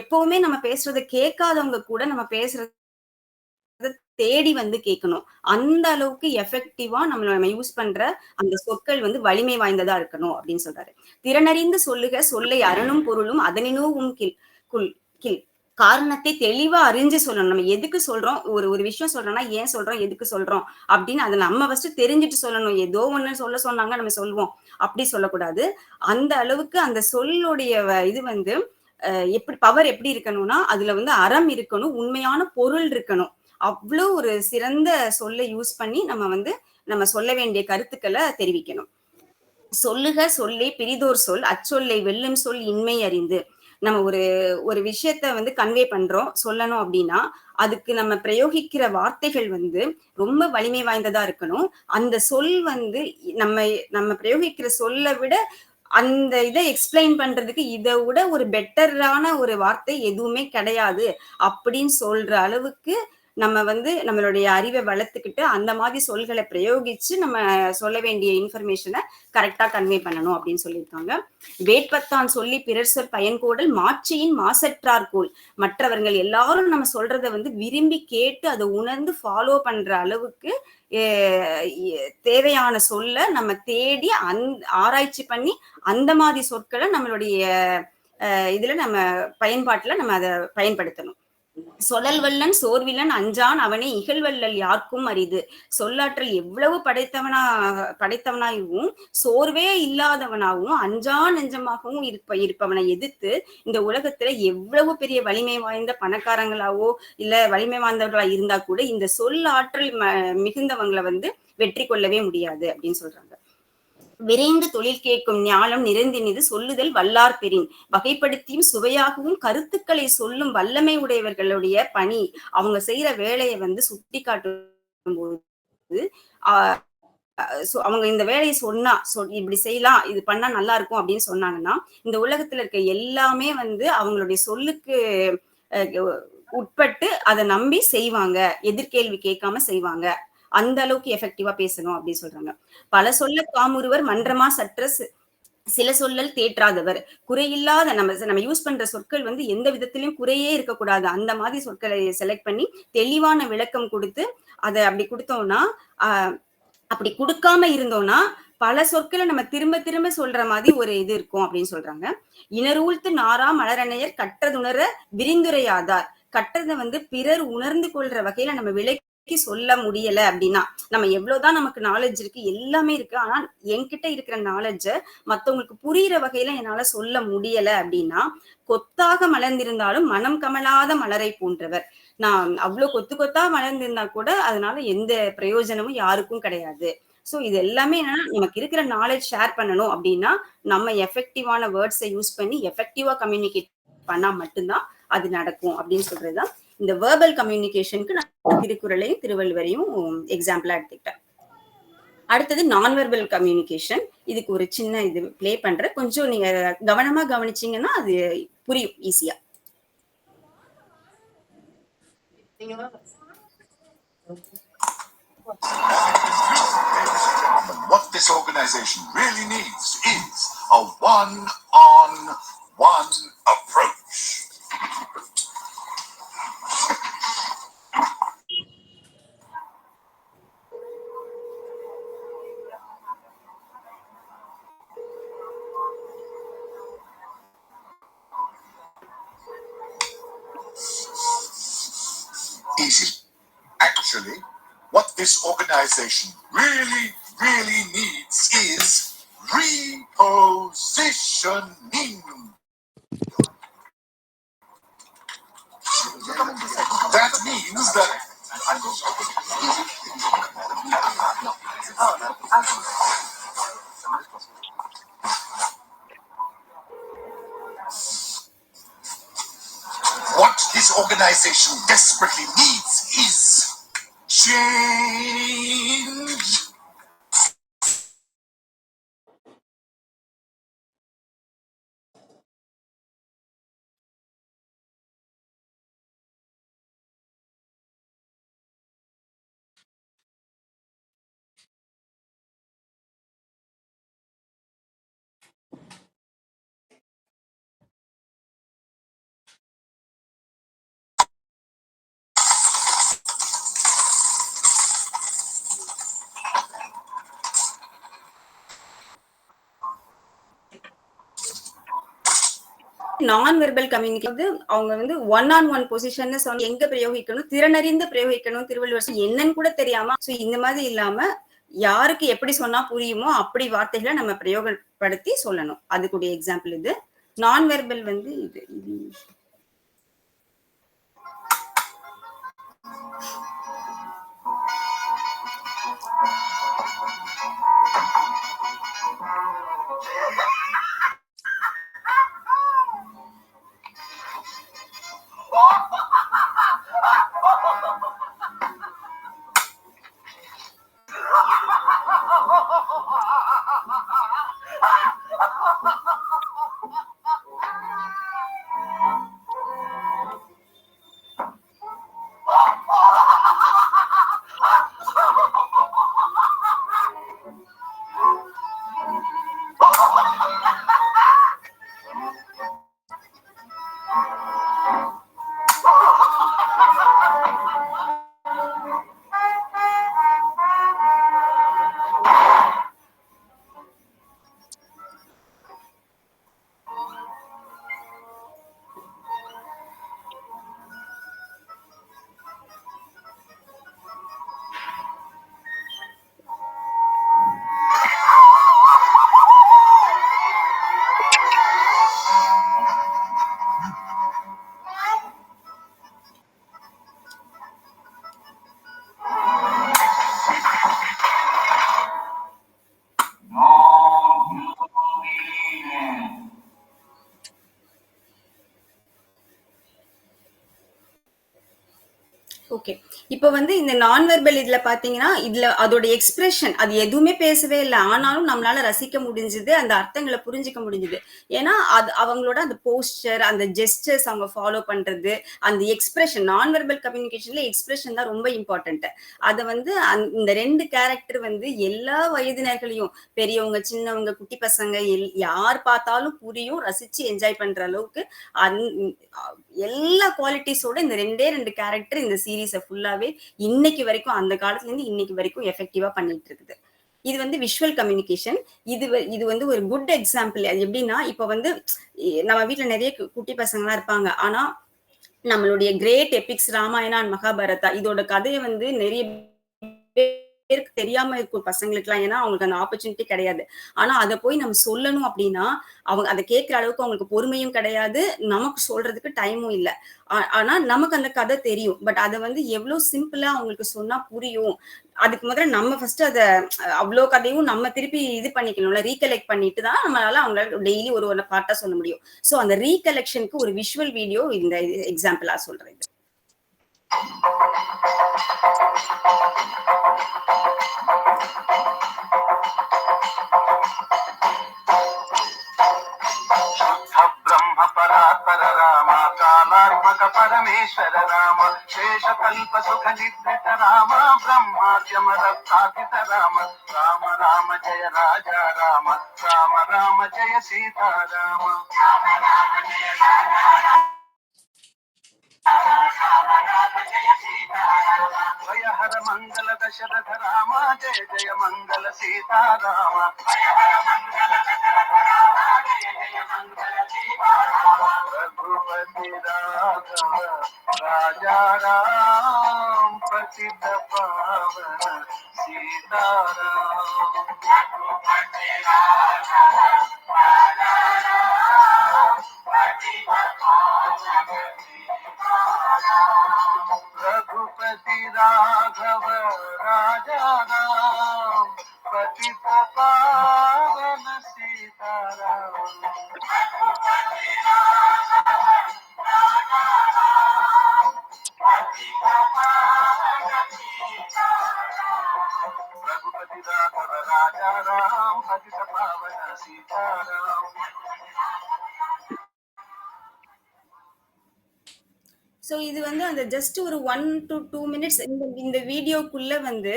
எப்பவுமே நம்ம பேசுறத கேட்காதவங்க கூட நம்ம பேசுறத தேடி வந்து கேட்கணும். அந்த அளவுக்கு எஃபெக்டிவா நம்ம யூஸ் பண்ற அந்த சொற்கள் வந்து வலிமை வாய்ந்ததா இருக்கணும் அப்படின்னு சொல்றாரு. திறனறிந்து சொல்லுக சொல்லை அரணும் பொருளும் அதனினும் கில். காரணத்தை தெளிவா அறிஞ்சு சொல்லணும். நம்ம எதுக்கு சொல்றோம், ஒரு விஷயம் சொல்றோம்னா ஏன் சொல்றோம், எதுக்கு சொல்றோம் அப்படின்னு அதை நம்ம ஃபர்ஸ்ட் தெரிஞ்சுட்டு சொல்லணும். ஏதோ ஒண்ணு சொல்ல சொன்னாங்க நம்ம சொல்லுவோம், அப்படி சொல்லக்கூடாது. அந்த அளவுக்கு அந்த சொல்லுடைய இது வந்து எப்படி பவர் எப்படி இருக்கணும்னா, அதுல வந்து அறம் இருக்கணும், உண்மையான பொருள் இருக்கணும். அவ்வளோ ஒரு சிறந்த சொல்லை யூஸ் பண்ணி நம்ம சொல்ல வேண்டிய கருத்துக்களை தெரிவிக்கணும். சொல்லுக சொல்லே பிரிதோர் சொல் அச்சொல்லை வெல்லும் சொல் இன்மை அறிந்து. நம்ம ஒரு விஷயத்த வந்து கன்வே பண்றோம், சொல்லணும் அப்படின்னா அதுக்கு நம்ம பிரயோகிக்கிற வார்த்தைகள் வந்து ரொம்ப வலிமை வாய்ந்ததா இருக்கணும். அந்த சொல் வந்து நம்ம பிரயோகிக்கிற சொல்லை விட அந்த இதை எக்ஸ்பிளைன் பண்றதுக்கு இதை விட ஒரு பெட்டரான ஒரு வார்த்தை எதுவுமே கிடையாது அப்படின்னு சொல்ற அளவுக்கு நம்ம வந்து நம்மளுடைய அறிவை வளர்த்துக்கிட்டு அந்த மாதிரி சொல்களை பிரயோகிச்சு நம்ம சொல்ல வேண்டிய இன்ஃபர்மேஷனை கரெக்டா கன்வே பண்ணணும் அப்படின்னு சொல்லியிருக்காங்க. வேட்பத்தான் சொல்லி பிறர் சொல் பயன்கோடல் மாட்சியின் மாசற்றார்கோள். மற்றவர்கள் எல்லாரும் நம்ம சொல்றத வந்து விரும்பி கேட்டு அதை உணர்ந்து ஃபாலோ பண்ற அளவுக்கு தேவையான சொல்ல நம்ம தேடி ஆராய்ச்சி பண்ணி அந்த மாதிரி சொற்களை நம்மளுடைய இதுல நம்ம பயன்பாட்டுல நம்ம அதை பயன்படுத்தணும். சொல்லல் வல்லன் சோர்வில்லன் அஞ்சான் அவனே இகழ்வல்லல் யாருக்கும் அரிது. சொல்லாற்றல் எவ்வளவு படைத்தவனாகவும் சோர்வே இல்லாதவனாகவும் அஞ்சா நெஞ்சமாகவும் இருப்பவனை எதிர்த்து இந்த உலகத்துல எவ்வளவு பெரிய வலிமை வாய்ந்த பணக்காரங்களாவோ இல்ல வலிமை வாய்ந்தவர்களா இருந்தா கூட இந்த சொல்லாற்றல் மிகுந்தவங்களை வந்து வெற்றி கொள்ளவே முடியாது அப்படின்னு சொல்றாங்க. விரைந்து தொழில் கேட்கும் ஞானம் நிறைந்தினிது சொல்லுதல் வல்லார் பெறின். வகைப்படுத்தியும் சுவையாகவும் கருத்துக்களை சொல்லும் வல்லமை உடையவர்களுடைய பணி, அவங்க செய்யற வேலையை வந்து சுட்டி காட்டும் போது அவங்க இந்த வேலையை சொன்னா இப்படி செய்யலாம், இது பண்ணா நல்லா இருக்கும் அப்படின்னு சொன்னாங்கன்னா இந்த உலகத்துல இருக்க எல்லாமே வந்து அவங்களுடைய சொல்லுக்கு உட்பட்டு அதை நம்பி செய்வாங்க, எதிர்கேள்வி கேட்காம செய்வாங்க. அந்த அளவுக்கு எஃபெக்டிவா பேசணும் அப்படின்னு சொல்றாங்க. பல சொல்ல காமுறுவர் மன்றமா சற்ற சில சொல்லல் தேற்றாதவர். குறையில்லாத நம்ம யூஸ் பண்ற சொற்கள் வந்து எந்த விதத்திலும் குறையே இருக்கக்கூடாது, அந்த மாதிரி சொற்களை செலக்ட் பண்ணி தெளிவான விளக்கம் கொடுத்து அதை அப்படி கொடுத்தோம்னா அப்படி கொடுக்காம இருந்தோம்னா பல சொற்களை நம்ம திரும்ப திரும்ப சொல்ற மாதிரி ஒரு இது இருக்கும் அப்படின்னு சொல்றாங்க. இனரூழ்த்து நாரா மலரணையர் கற்றதுணர விரிந்துரையாதார். கற்றதை வந்து பிறர் உணர்ந்து கொள்ற வகையில நம்ம விளக்கி சொல்ல முடியல அப்படின்னா, நம்ம எவ்வளவுதான் நமக்கு நாலேஜ் இருக்கு, எல்லாமே இருக்கு, ஆனா என்கிட்ட இருக்கிற நாலேஜ மத்தவங்களுக்கு புரியுற வகையில என்னால சொல்ல முடியல அப்படின்னா, கொத்தாக மலர்ந்திருந்தாலும் மனம் கமலாத மலரை போன்றவர். நான் அவ்வளவு கொத்து கொத்தா மலர்ந்திருந்தா கூட அதனால எந்த பிரயோஜனமும் யாருக்கும் கிடையாது. சோ இது எல்லாமே என்னன்னா நமக்கு இருக்கிற நாலேஜ் ஷேர் பண்ணணும் அப்படின்னா நம்ம எஃபெக்டிவான வேர்ட்ஸை யூஸ் பண்ணி எஃபெக்டிவா கம்யூனிகேட் பண்ணா மட்டும்தான் அது நடக்கும் அப்படின்னு சொல்றதுதான் இந்த வேர்பல் கம்யூனிகேஷனுக்கு நான் திருக்குறளையும் திருவள்ளுவரையும் எக்ஸாம்பிளா எடுத்துக்கிட்டேன். அடுத்தது நான் வெர்பல் கம்யூனிகேஷன். இதுக்கு ஒரு சின்ன இது பிளே பண்றேன், கொஞ்சம் நீங்க கவனமா கவனிச்சீங்கன்னா அது புரியும் ஈஸியா. What this organization really needs is a one-on-one approach. Easy. Actually, what this organization really needs is repositioning. That means that what this organization desperately needs is change. நான் வெர்பல் கம்யூனிகேஷன் அவங்க வந்து ஒன் பொசிஷன் சொன்ன எங்க பிரயோகிக்கணும், திறனறிந்து பிரயோகிக்கணும், திருவள்ளுவர் என்னன்னு கூட தெரியாம இந்த மாதிரி இல்லாம யாருக்கு எப்படி சொன்னா புரியுமோ அப்படி வார்த்தைகளை நம்ம பிரயோகப்படுத்தி சொல்லணும். அதுக்குடைய எக்ஸாம்பிள் இது. நான் வெர்பல் வந்து இது இப்போ வந்து இந்த நான் வெர்பல் இதுல பாத்தீங்கன்னா இதுல அதோட எக்ஸ்பிரஷன் அது எதுவுமே பேசவே இல்லை, ஆனாலும் நம்மளால ரசிக்க முடிஞ்சது, அந்த அர்த்தங்களை புரிஞ்சுக்க முடிஞ்சது. ஏன்னா அது அவங்களோட அந்த போஸ்டர், அந்த ஜெஸ்டர்ஸ் அவங்க ஃபாலோ பண்றது, அந்த எக்ஸ்பிரஷன், நான் வெர்பல் கம்யூனிகேஷன்ல எக்ஸ்பிரஷன் தான் ரொம்ப இம்பார்ட்டன்ட். அதை வந்து இந்த 2 கேரக்டர் வந்து எல்லா வயதினர்களையும், பெரியவங்க, சின்னவங்க, குட்டி பசங்க, யார் பார்த்தாலும் புரியும், ரசிச்சு என்ஜாய் பண்ற அளவுக்கு எல்லா குவாலிட்டிஸோட இந்த 2 கேரக்டர் இந்த சீரீஸை ஃபுல்லாவே இன்னைக்கு வரைக்கும், அந்த காலத்துல இருந்து இன்னைக்கு வரைக்கும் எஃபெக்டிவா பண்ணிட்டு இருக்குது. இது வந்து விஷுவல் கம்யூனிகேஷன். இது வந்து ஒரு குட் எக்ஸாம்பிள். அது எப்படின்னா, இப்ப வந்து நம்ம வீட்டுல நிறைய குட்டி பசங்கலாம் இருப்பாங்க, ஆனா நம்மளுடைய great epics Ramayana and Mahabharata இதோட கதையை வந்து நிறைய பேருக்கு தெரியாம இருக்கும் பசங்களுக்குலாம். ஏன்னா அவங்களுக்கு அந்த ஆப்பர்ச்சுனிட்டி கிடையாது. ஆனா அதை போய் நம்ம சொல்லணும் அப்படின்னா அவங்க அதை கேட்கிற அளவுக்கு அவங்களுக்கு பொறுமையும் கிடையாது, நமக்கு சொல்றதுக்கு டைமும் இல்லை. ஆனா நமக்கு அந்த கதை தெரியும், பட் அதை வந்து எவ்வளவு சிம்பிளா அவங்களுக்கு சொன்னா புரியும். அதுக்கு முதல்ல நம்ம ஃபர்ஸ்ட் அதை அவ்வளோ கதையும் நம்ம திருப்பி இது பண்ணிக்கணும்ல, ரீகலெக்ட் பண்ணிட்டு தான் நம்மளால அவங்களால டெய்லி ஒரு பார்ட்டா சொல்ல முடியும். ஸோ அந்த ரீகலெக்ஷனுக்கு ஒரு விஷுவல் வீடியோ இந்த எக்ஸாம்பிளா சொல்றேன். ब्रह्म परात्पर राम कालात्मक परमेश्वर राम शेषकल्प सुख निवृत राम ब्रह्माद्यमरप्रापित राम राम राम जय राजा राम राम राम जय सीता राम जय हर मंगल दशरथ राम जय जय मंगल सीता राम रघुपति राघव राजा राम पतित पावन सीता राम रघुपति राघव राजा राम पतित पावन रघुपति राघव राजा राम पतित पावन सीताराम रघुपति राघव राजा राम पतित पावन सीताराम रघुपति राघव राजा राम पतित पावन सीताराम. ஸோ இது வந்து அந்த ஜஸ்ட் ஒரு 1 to 2 minutes இந்த வீடியோக்குள்ள வந்து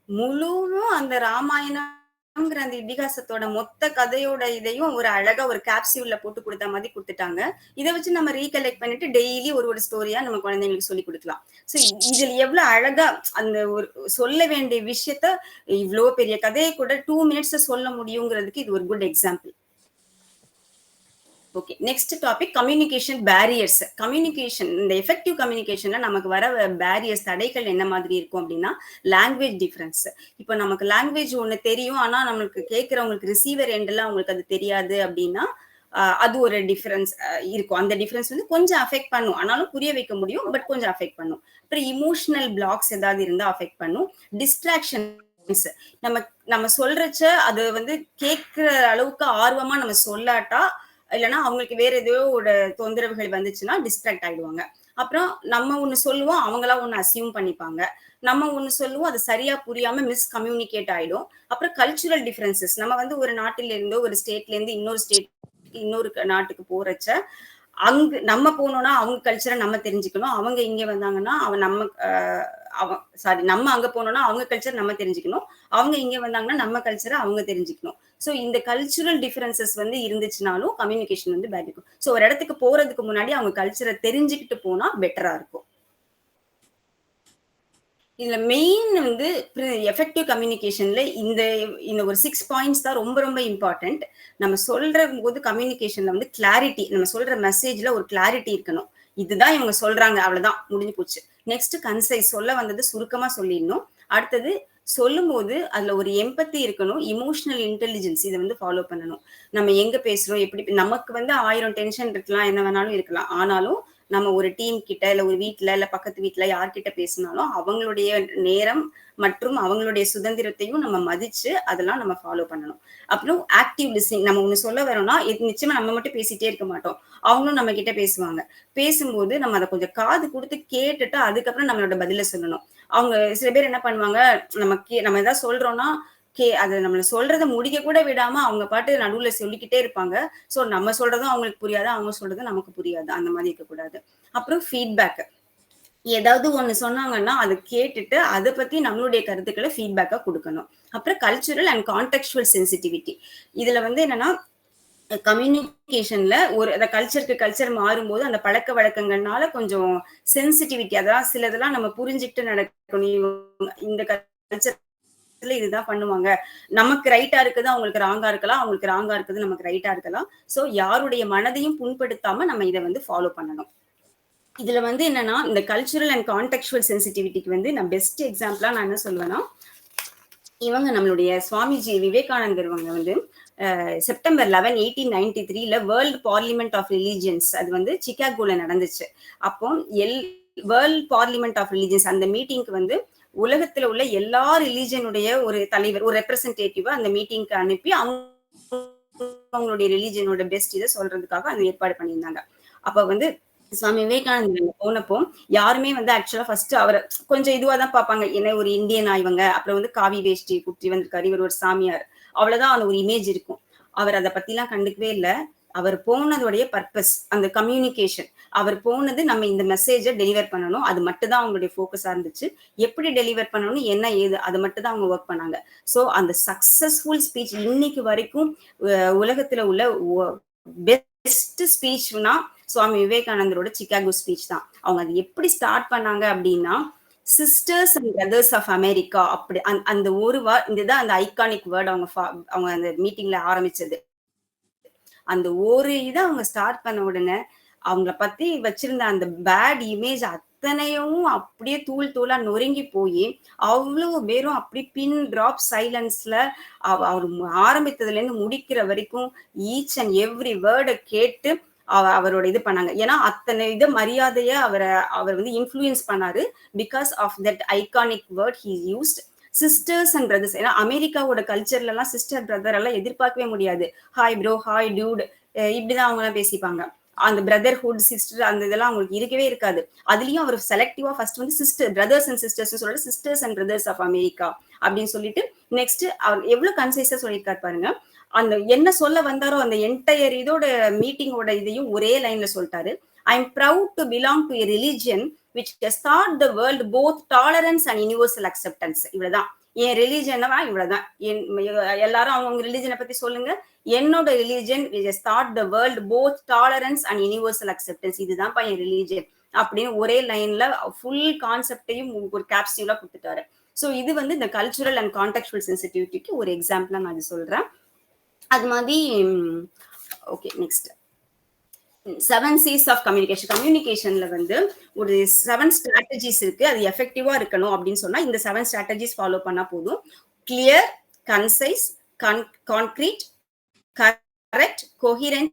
முழுவும் அந்த ராமாயணம்ங்கிற அந்த இதிகாசத்தோட மொத்த கதையோட இதையும் ஒரு அழகா ஒரு கேப்சியூல்ல போட்டு கொடுத்த மாதிரி கொடுத்துட்டாங்க. இதை வச்சு நம்ம ரீகலெக்ட் பண்ணிட்டு டெய்லி ஒரு ஸ்டோரியா நம்ம குழந்தைங்களுக்கு சொல்லி கொடுக்கலாம். ஸோ இதுல எவ்வளவு அழகா அந்த ஒரு சொல்ல வேண்டிய விஷயத்த இவ்வளோ பெரிய கதையை கூட 2 minutes சொல்ல முடியுங்கிறதுக்கு இது ஒரு good example. Okay, next topic communication barriers. Communication, இந்த எஃபெக்டிவ் கம்யூனிகேஷன்ல நமக்கு வர பேரியர்ஸ், தடைகள் என்ன மாதிரி இருக்கும் அப்படின்னா, லாங்குவேஜ் டிஃபரன்ஸ். இப்போ நமக்கு லாங்குவேஜ் ஒன்று தெரியும், ஆனா நம்மளுக்கு கேட்கறவங்களுக்கு ரிசீவர் எண்டெல்லாம் அவங்களுக்கு அது தெரியாது அப்படின்னா அது ஒரு டிஃபரன்ஸ் இருக்கும். அந்த டிஃபரன்ஸ் வந்து கொஞ்சம் அஃபெக்ட் பண்ணும், ஆனாலும் புரிய வைக்க முடியும், பட் கொஞ்சம் அஃபெக்ட் பண்ணும். அப்புறம் இமோஷனல் பிளாக்ஸ் ஏதாவது இருந்தா அஃபெக்ட் பண்ணும். டிஸ்ட்ராக்ஷன்ஸ், நம்ம சொல்றச்ச அது வந்து கேட்கிற அளவுக்கு ஆர்வமா நம்ம சொல்லாட்டா, இல்லைன்னா அவங்களுக்கு வேற ஏதோ ஒரு தொந்தரவுகள் வந்துச்சுன்னா டிஸ்ட்ராக்ட் ஆயிடுவாங்க. அப்புறம் நம்ம ஒண்ணு சொல்லுவோம், அவங்களா ஒண்ணு அசியூம் பண்ணிப்பாங்க. நம்ம ஒண்ணு சொல்லுவோம், அது சரியா புரியாம மிஸ் கம்யூனிகேட் ஆயிடும். அப்புறம் கல்ச்சுரல் டிஃபரன்சஸ், நம்ம வந்து ஒரு நாட்டில இருந்தோ ஒரு ஸ்டேட்ல இருந்து இன்னொரு நாட்டுக்கு போறச்ச அங்க நம்ம போனோம்னா அவங்க கல்ச்சரை நம்ம தெரிஞ்சுக்கணும், அவங்க இங்க வந்தாங்கன்னா நம்ம அங்க போனோம்னா அவங்க கல்ச்சர் நம்ம தெரிஞ்சுக்கணும், அவங்க இங்க வந்தாங்கன்னா நம்ம கல்ச்சரை அவங்க தெரிஞ்சுக்கணும். ஸோ இந்த கல்ச்சுரல் டிஃபரன்சஸ் வந்து இருந்துச்சுனாலும் கம்யூனிகேஷன் வந்து பாதிக்கும். ஸோ ஒரு இடத்துக்கு போறதுக்கு முன்னாடி அவங்க கல்ச்சரை தெரிஞ்சுக்கிட்டு போனா பெட்டரா இருக்கும். இதுல மெயின் வந்து எஃபெக்டிவ் கம்யூனிகேஷன்ல இந்த ஒரு 6 பாயிண்ட்ஸ் தான் ரொம்ப ரொம்ப இம்பார்ட்டன்ட். நம்ம சொல்ற போது கம்யூனிகேஷன்ல வந்து கிளாரிட்டி, நம்ம சொல்ற மெசேஜ்ல ஒரு கிளாரிட்டி இருக்கணும். இதுதான் இவங்க சொல்றாங்க, அவ்வளவுதான், முடிஞ்சு போச்சு. நெக்ஸ்ட் கன்சைஸ், சொல்ல வந்தது சுருக்கமா சொல்லிடணும். அடுத்தது சொல்லும் போது அதுல ஒரு எம்பத்தி இருக்கணும், இமோஷனல் இன்டெலிஜென்ஸ் இதை வந்து ஃபாலோ பண்ணணும். நம்ம எங்க பேசுறோம், எப்படி, நமக்கு வந்து 1000 டென்ஷன் இருக்கலாம், என்ன வேணாலும் இருக்கலாம், ஆனாலும் நம்ம ஒரு டீம் கிட்ட இல்ல ஒரு வீட்டுல இல்ல பக்கத்து வீட்டுல யார்கிட்ட பேசினாலும் அவங்களுடைய நேரம் மற்றும் அவங்களுடைய சுதந்திரத்தையும் நம்ம மதிச்சு அதெல்லாம் நம்ம ஃபாலோ பண்ணணும். அப்புறம் ஆக்டிவ் லிஸ்னிங், நம்ம ஒண்ணு சொல்ல வரோம்னா நிச்சயமா நம்ம மட்டும் பேசிட்டே இருக்க மாட்டோம், அவங்களும் நம்ம கிட்ட பேசுவாங்க. பேசும்போது நம்ம அதை கொஞ்சம் காது கொடுத்து கேட்டுட்டு அதுக்கப்புறம் நம்மளோட பதில சொல்லணும். அவங்க சில பேர் என்ன பண்ணுவாங்க, நம்ம ஏதாவது சொல்றோம்னா அது நம்மள சொல்றதை முடிக்க கூட விடாம அவங்க பாட்டு நடுவுல சொல்லிக்கிட்டே இருப்பாங்க. சோ நம்ம சொல்றதும் அவங்களுக்கு புரியாது, அவங்க சொல்றதும் நமக்கு புரியாது. அந்த மாதிரி இருக்கக்கூடாது. அப்புறம் ஃபீட்பேக். ஏதாவது ஒண்ணு சொன்னாங்கன்னா அதை கேட்டுட்டு அதை பத்தி நம்மளுடைய கருத்துக்களை ஃபீட்பேக்கா கொடுக்கணும். அப்புறம் கல்ச்சுரல் அண்ட் கான்டெக்சுவல் சென்சிட்டிவிட்டி. இதுல வந்து என்னன்னா கம்யூனிகேஷன்ல ஒரு கல்ச்சருக்கு கல்ச்சர் மாறும்போது அந்த பழக்க வழக்கங்கள்னால கொஞ்சம் சென்சிட்டிவிட்டி, அதான் சிலதெல்லாம் நம்ம புரிஞ்சுக்கிட்டு நடக்கணும். இந்த கல்ச்சர் இதுதான் பண்ணுவாங்க, நமக்கு ரைட்டா இருக்குது அவங்களுக்கு ராங்கா இருக்கலாம், அவங்களுக்கு ராங்கா இருக்குது நமக்கு ரைட்டா இருக்கலாம். சோ யாருடைய மனதையும் புண்படுத்தாம நம்ம இதை வந்து ஃபாலோ பண்ணணும். இதுல வந்து என்னன்னா இந்த கல்ச்சுரல் அண்ட் கான்டெக்சுவல் சென்சிட்டிவிட்டிக்கு வந்து நான் பெஸ்ட் எக்ஸாம்பிளா நான் என்ன சொல்லுவேன்னா, இவங்க நம்மளுடைய சுவாமிஜி விவேகானந்தர் இவங்க வந்து September 11, 1893 world parliament of religions அது வந்து சிகாகோல நடந்துச்சு. அப்போ வேர்ல்ட் பார்லிமெண்ட் ஆஃப் ரிலீஜியன்ஸ் அந்த மீட்டிங்க்கு வந்து உலகத்துல உள்ள எல்லா ரிலீஜனுடைய ஒரு தலைவர், ஒரு ரெப்ரசன்டேட்டிவா அந்த மீட்டிங்க்கு அனுப்பி அவங்களுடைய ரிலீஜனோட பெஸ்ட் இதை சொல்றதுக்காக அந்த ஏற்பாடு பண்ணியிருந்தாங்க. அப்ப வந்து சுவாமி விவேகானந்தர் போனப்போ யாருமே வந்து ஆக்சுவலா ஃபர்ஸ்ட் அவரை கொஞ்சம் இதுவா தான் பார்ப்பாங்க, என்ன ஒரு இந்தியன் ஆய்வங்க, அப்புறம் வந்து காவி வேஷ்டி குத்தி வந்திருக்காரு, இவர் ஒரு சாமியார், அவ்வளவுதான் ஒரு இமேஜ் இருக்கும். அவர் அதை பத்தி எல்லாம் கண்டுக்கவே இல்லை. அவர் போனதுடைய பர்பஸ் அந்த கம்யூனிகேஷன், அவர் போனது நம்ம இந்த மெசேஜை டெலிவர் பண்ணணும், அது மட்டும் தான் அவங்களுடைய ஃபோக்கஸா இருந்துச்சு. எப்படி டெலிவர் பண்ணணும், என்ன ஏது, அது மட்டும் தான் அவங்க ஒர்க் பண்ணாங்க. ஸோ அந்த சக்சஸ்ஃபுல் ஸ்பீச் இன்னைக்கு வரைக்கும் உலகத்துல உள்ள பெஸ்ட் ஸ்பீச்னா சுவாமி விவேகானந்தரோட சிகாகோ ஸ்பீச் தான். அவங்க அது எப்படி ஸ்டார்ட் பண்ணாங்க அப்படின்னா, sisters and brothers of America, அப்படி அந்த ஒரு இதுதான் அந்த ஐகானிக் வேர்ட் அவங்க அந்த மீட்டிங்ல ஆரம்பிச்சது. அந்த ஒரு இதை அவங்க ஸ்டார்ட் பண்ண உடனே அவங்கள பத்தி வச்சிருந்த அந்த பேட் இமேஜ் அத்தனையும் அப்படியே தூள் தூளா நொறுங்கி போய் அவ்வளவு பேரும் அப்படி பின் டிராப் சைலன்ஸ்ல அவர் ஆரம்பித்ததுல இருந்து முடிக்கிற வரைக்கும் ஈச் அண்ட் எவ்ரி வேர்டை கேட்டு அவரோட இது பண்ணாங்க. ஏன்னா அத்தனை இது மரியாதைய அவர் வந்து இன்ஃப்ளூயன்ஸ் பண்ணாரு. Because of that iconic word he used. Sisters and brothers, ஏன்னா அமெரிக்காவோட கல்ச்சர்ல எல்லாம் சிஸ்டர் பிரதர் எல்லாம் எதிர்பார்க்கவே முடியாது. ஹாய் ப்ரோ, ஹாய் டியூட், இப்படிதான் அவங்க எல்லாம் பேசிப்பாங்க. அந்த பிரதர்ஹுட் சிஸ்டர் அந்த இதெல்லாம் அவங்களுக்கு இருக்கவே இருக்காது. அதுலயும் அவர் செலக்டிவா ஃபர்ஸ்ட் வந்து சிஸ்டர் பிரதர்ஸ் அண்ட் சிஸ்டர்ஸ் சொல்லிட்டு sisters and brothers of America அப்படின்னு சொல்லிட்டு நெக்ஸ்ட் அவர் எவ்வளவு கன்சைஸா சொல்லியிருக்காரு பாருங்க. அந்த என்ன சொல்ல வந்தாரோ அந்த என்டையர் இதோட மீட்டிங்கோட இதையும் ஒரே லைன்ல சொல்லிட்டாரு. I am proud to belong to a religion which has taught the world both tolerance and universal acceptance. இவ்வளவுதான் என் ரிலிஜியனா, இவ்வளவுதான். எல்லாரும் அவங்க ரிலிஜனை பத்தி சொல்லுங்க. என்னோட religion which has taught the world both tolerance and universal acceptance. இதுதான் என் ரிலிஜன் அப்படின்னு ஒரே லைன்ல ஃபுல் கான்செப்டையும் ஒரு கேப்சியூலா கொடுத்துட்டாரு. ஸோ இது வந்து இந்த கல்ச்சுரல் அண்ட் கான்டெக்சுவல் சென்சிட்டிவிட்டிக்கு ஒரு எக்ஸாம்பிளா நான் இது சொல்றேன். அது மாதிரி okay, next 7 C's of communication. கம்யூனிகேஷன்ல வந்து ஒரு 7 ஸ்ட்ராட்டஜிஸ் இருக்கு. அது எஃபெக்டிவா இருக்கணும் அப்படின்னு சொன்னா இந்த 7 ஸ்ட்ராட்டஜிஸ் ஃபாலோ பண்ணா போதும். Clear, concise, concrete, correct, கோஹிரண்ட்,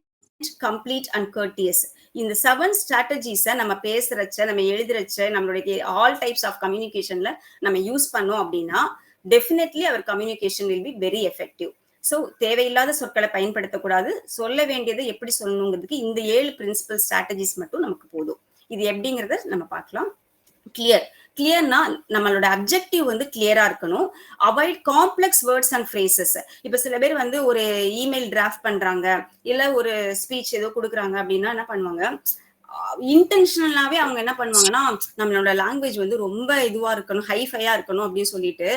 complete and courteous. இந்த 7 ஸ்ட்ராட்டஜிஸை நம்ம பேசுறச்ச, நம்ம எழுதுறச்ச, நம்மளுடைய ஆல் டைப்ஸ் ஆஃப் கம்யூனிகேஷன்ல நம்ம யூஸ் பண்ணோம் அப்படின்னா டெஃபினெட்லி அவர் communication will be very effective. So தேவையில்லாத சொற்களை பயன்படுத்தக்கூடாது. சொல்ல வேண்டியதை எப்படி சொல்லணுங்கிறதுக்கு இந்த 7 பிரின்சிபல் ஸ்ட்ராட்டஜிஸ் மட்டும் நமக்கு போதும். இது எப்படிங்கிறத நம்ம பார்க்கலாம். கிளியர்னா நம்மளோட அப்ஜெக்டிவ் வந்து கிளியரா இருக்கணும். Avoid complex words and phrases. இப்ப சில பேர் வந்து ஒரு இமெயில் டிராஃப்ட் பண்றாங்க, இல்ல ஒரு ஸ்பீச் ஏதோ கொடுக்குறாங்க அப்படின்னா என்ன பண்ணுவாங்க, இன்டென்ஷனலாவே அவங்க என்ன பண்ணுவாங்கன்னா, நம்மளோட லாங்குவேஜ் வந்து ரொம்ப இதுவா இருக்கணும், ஹைஃபையா இருக்கணும் அப்படின்னு சொல்லிட்டு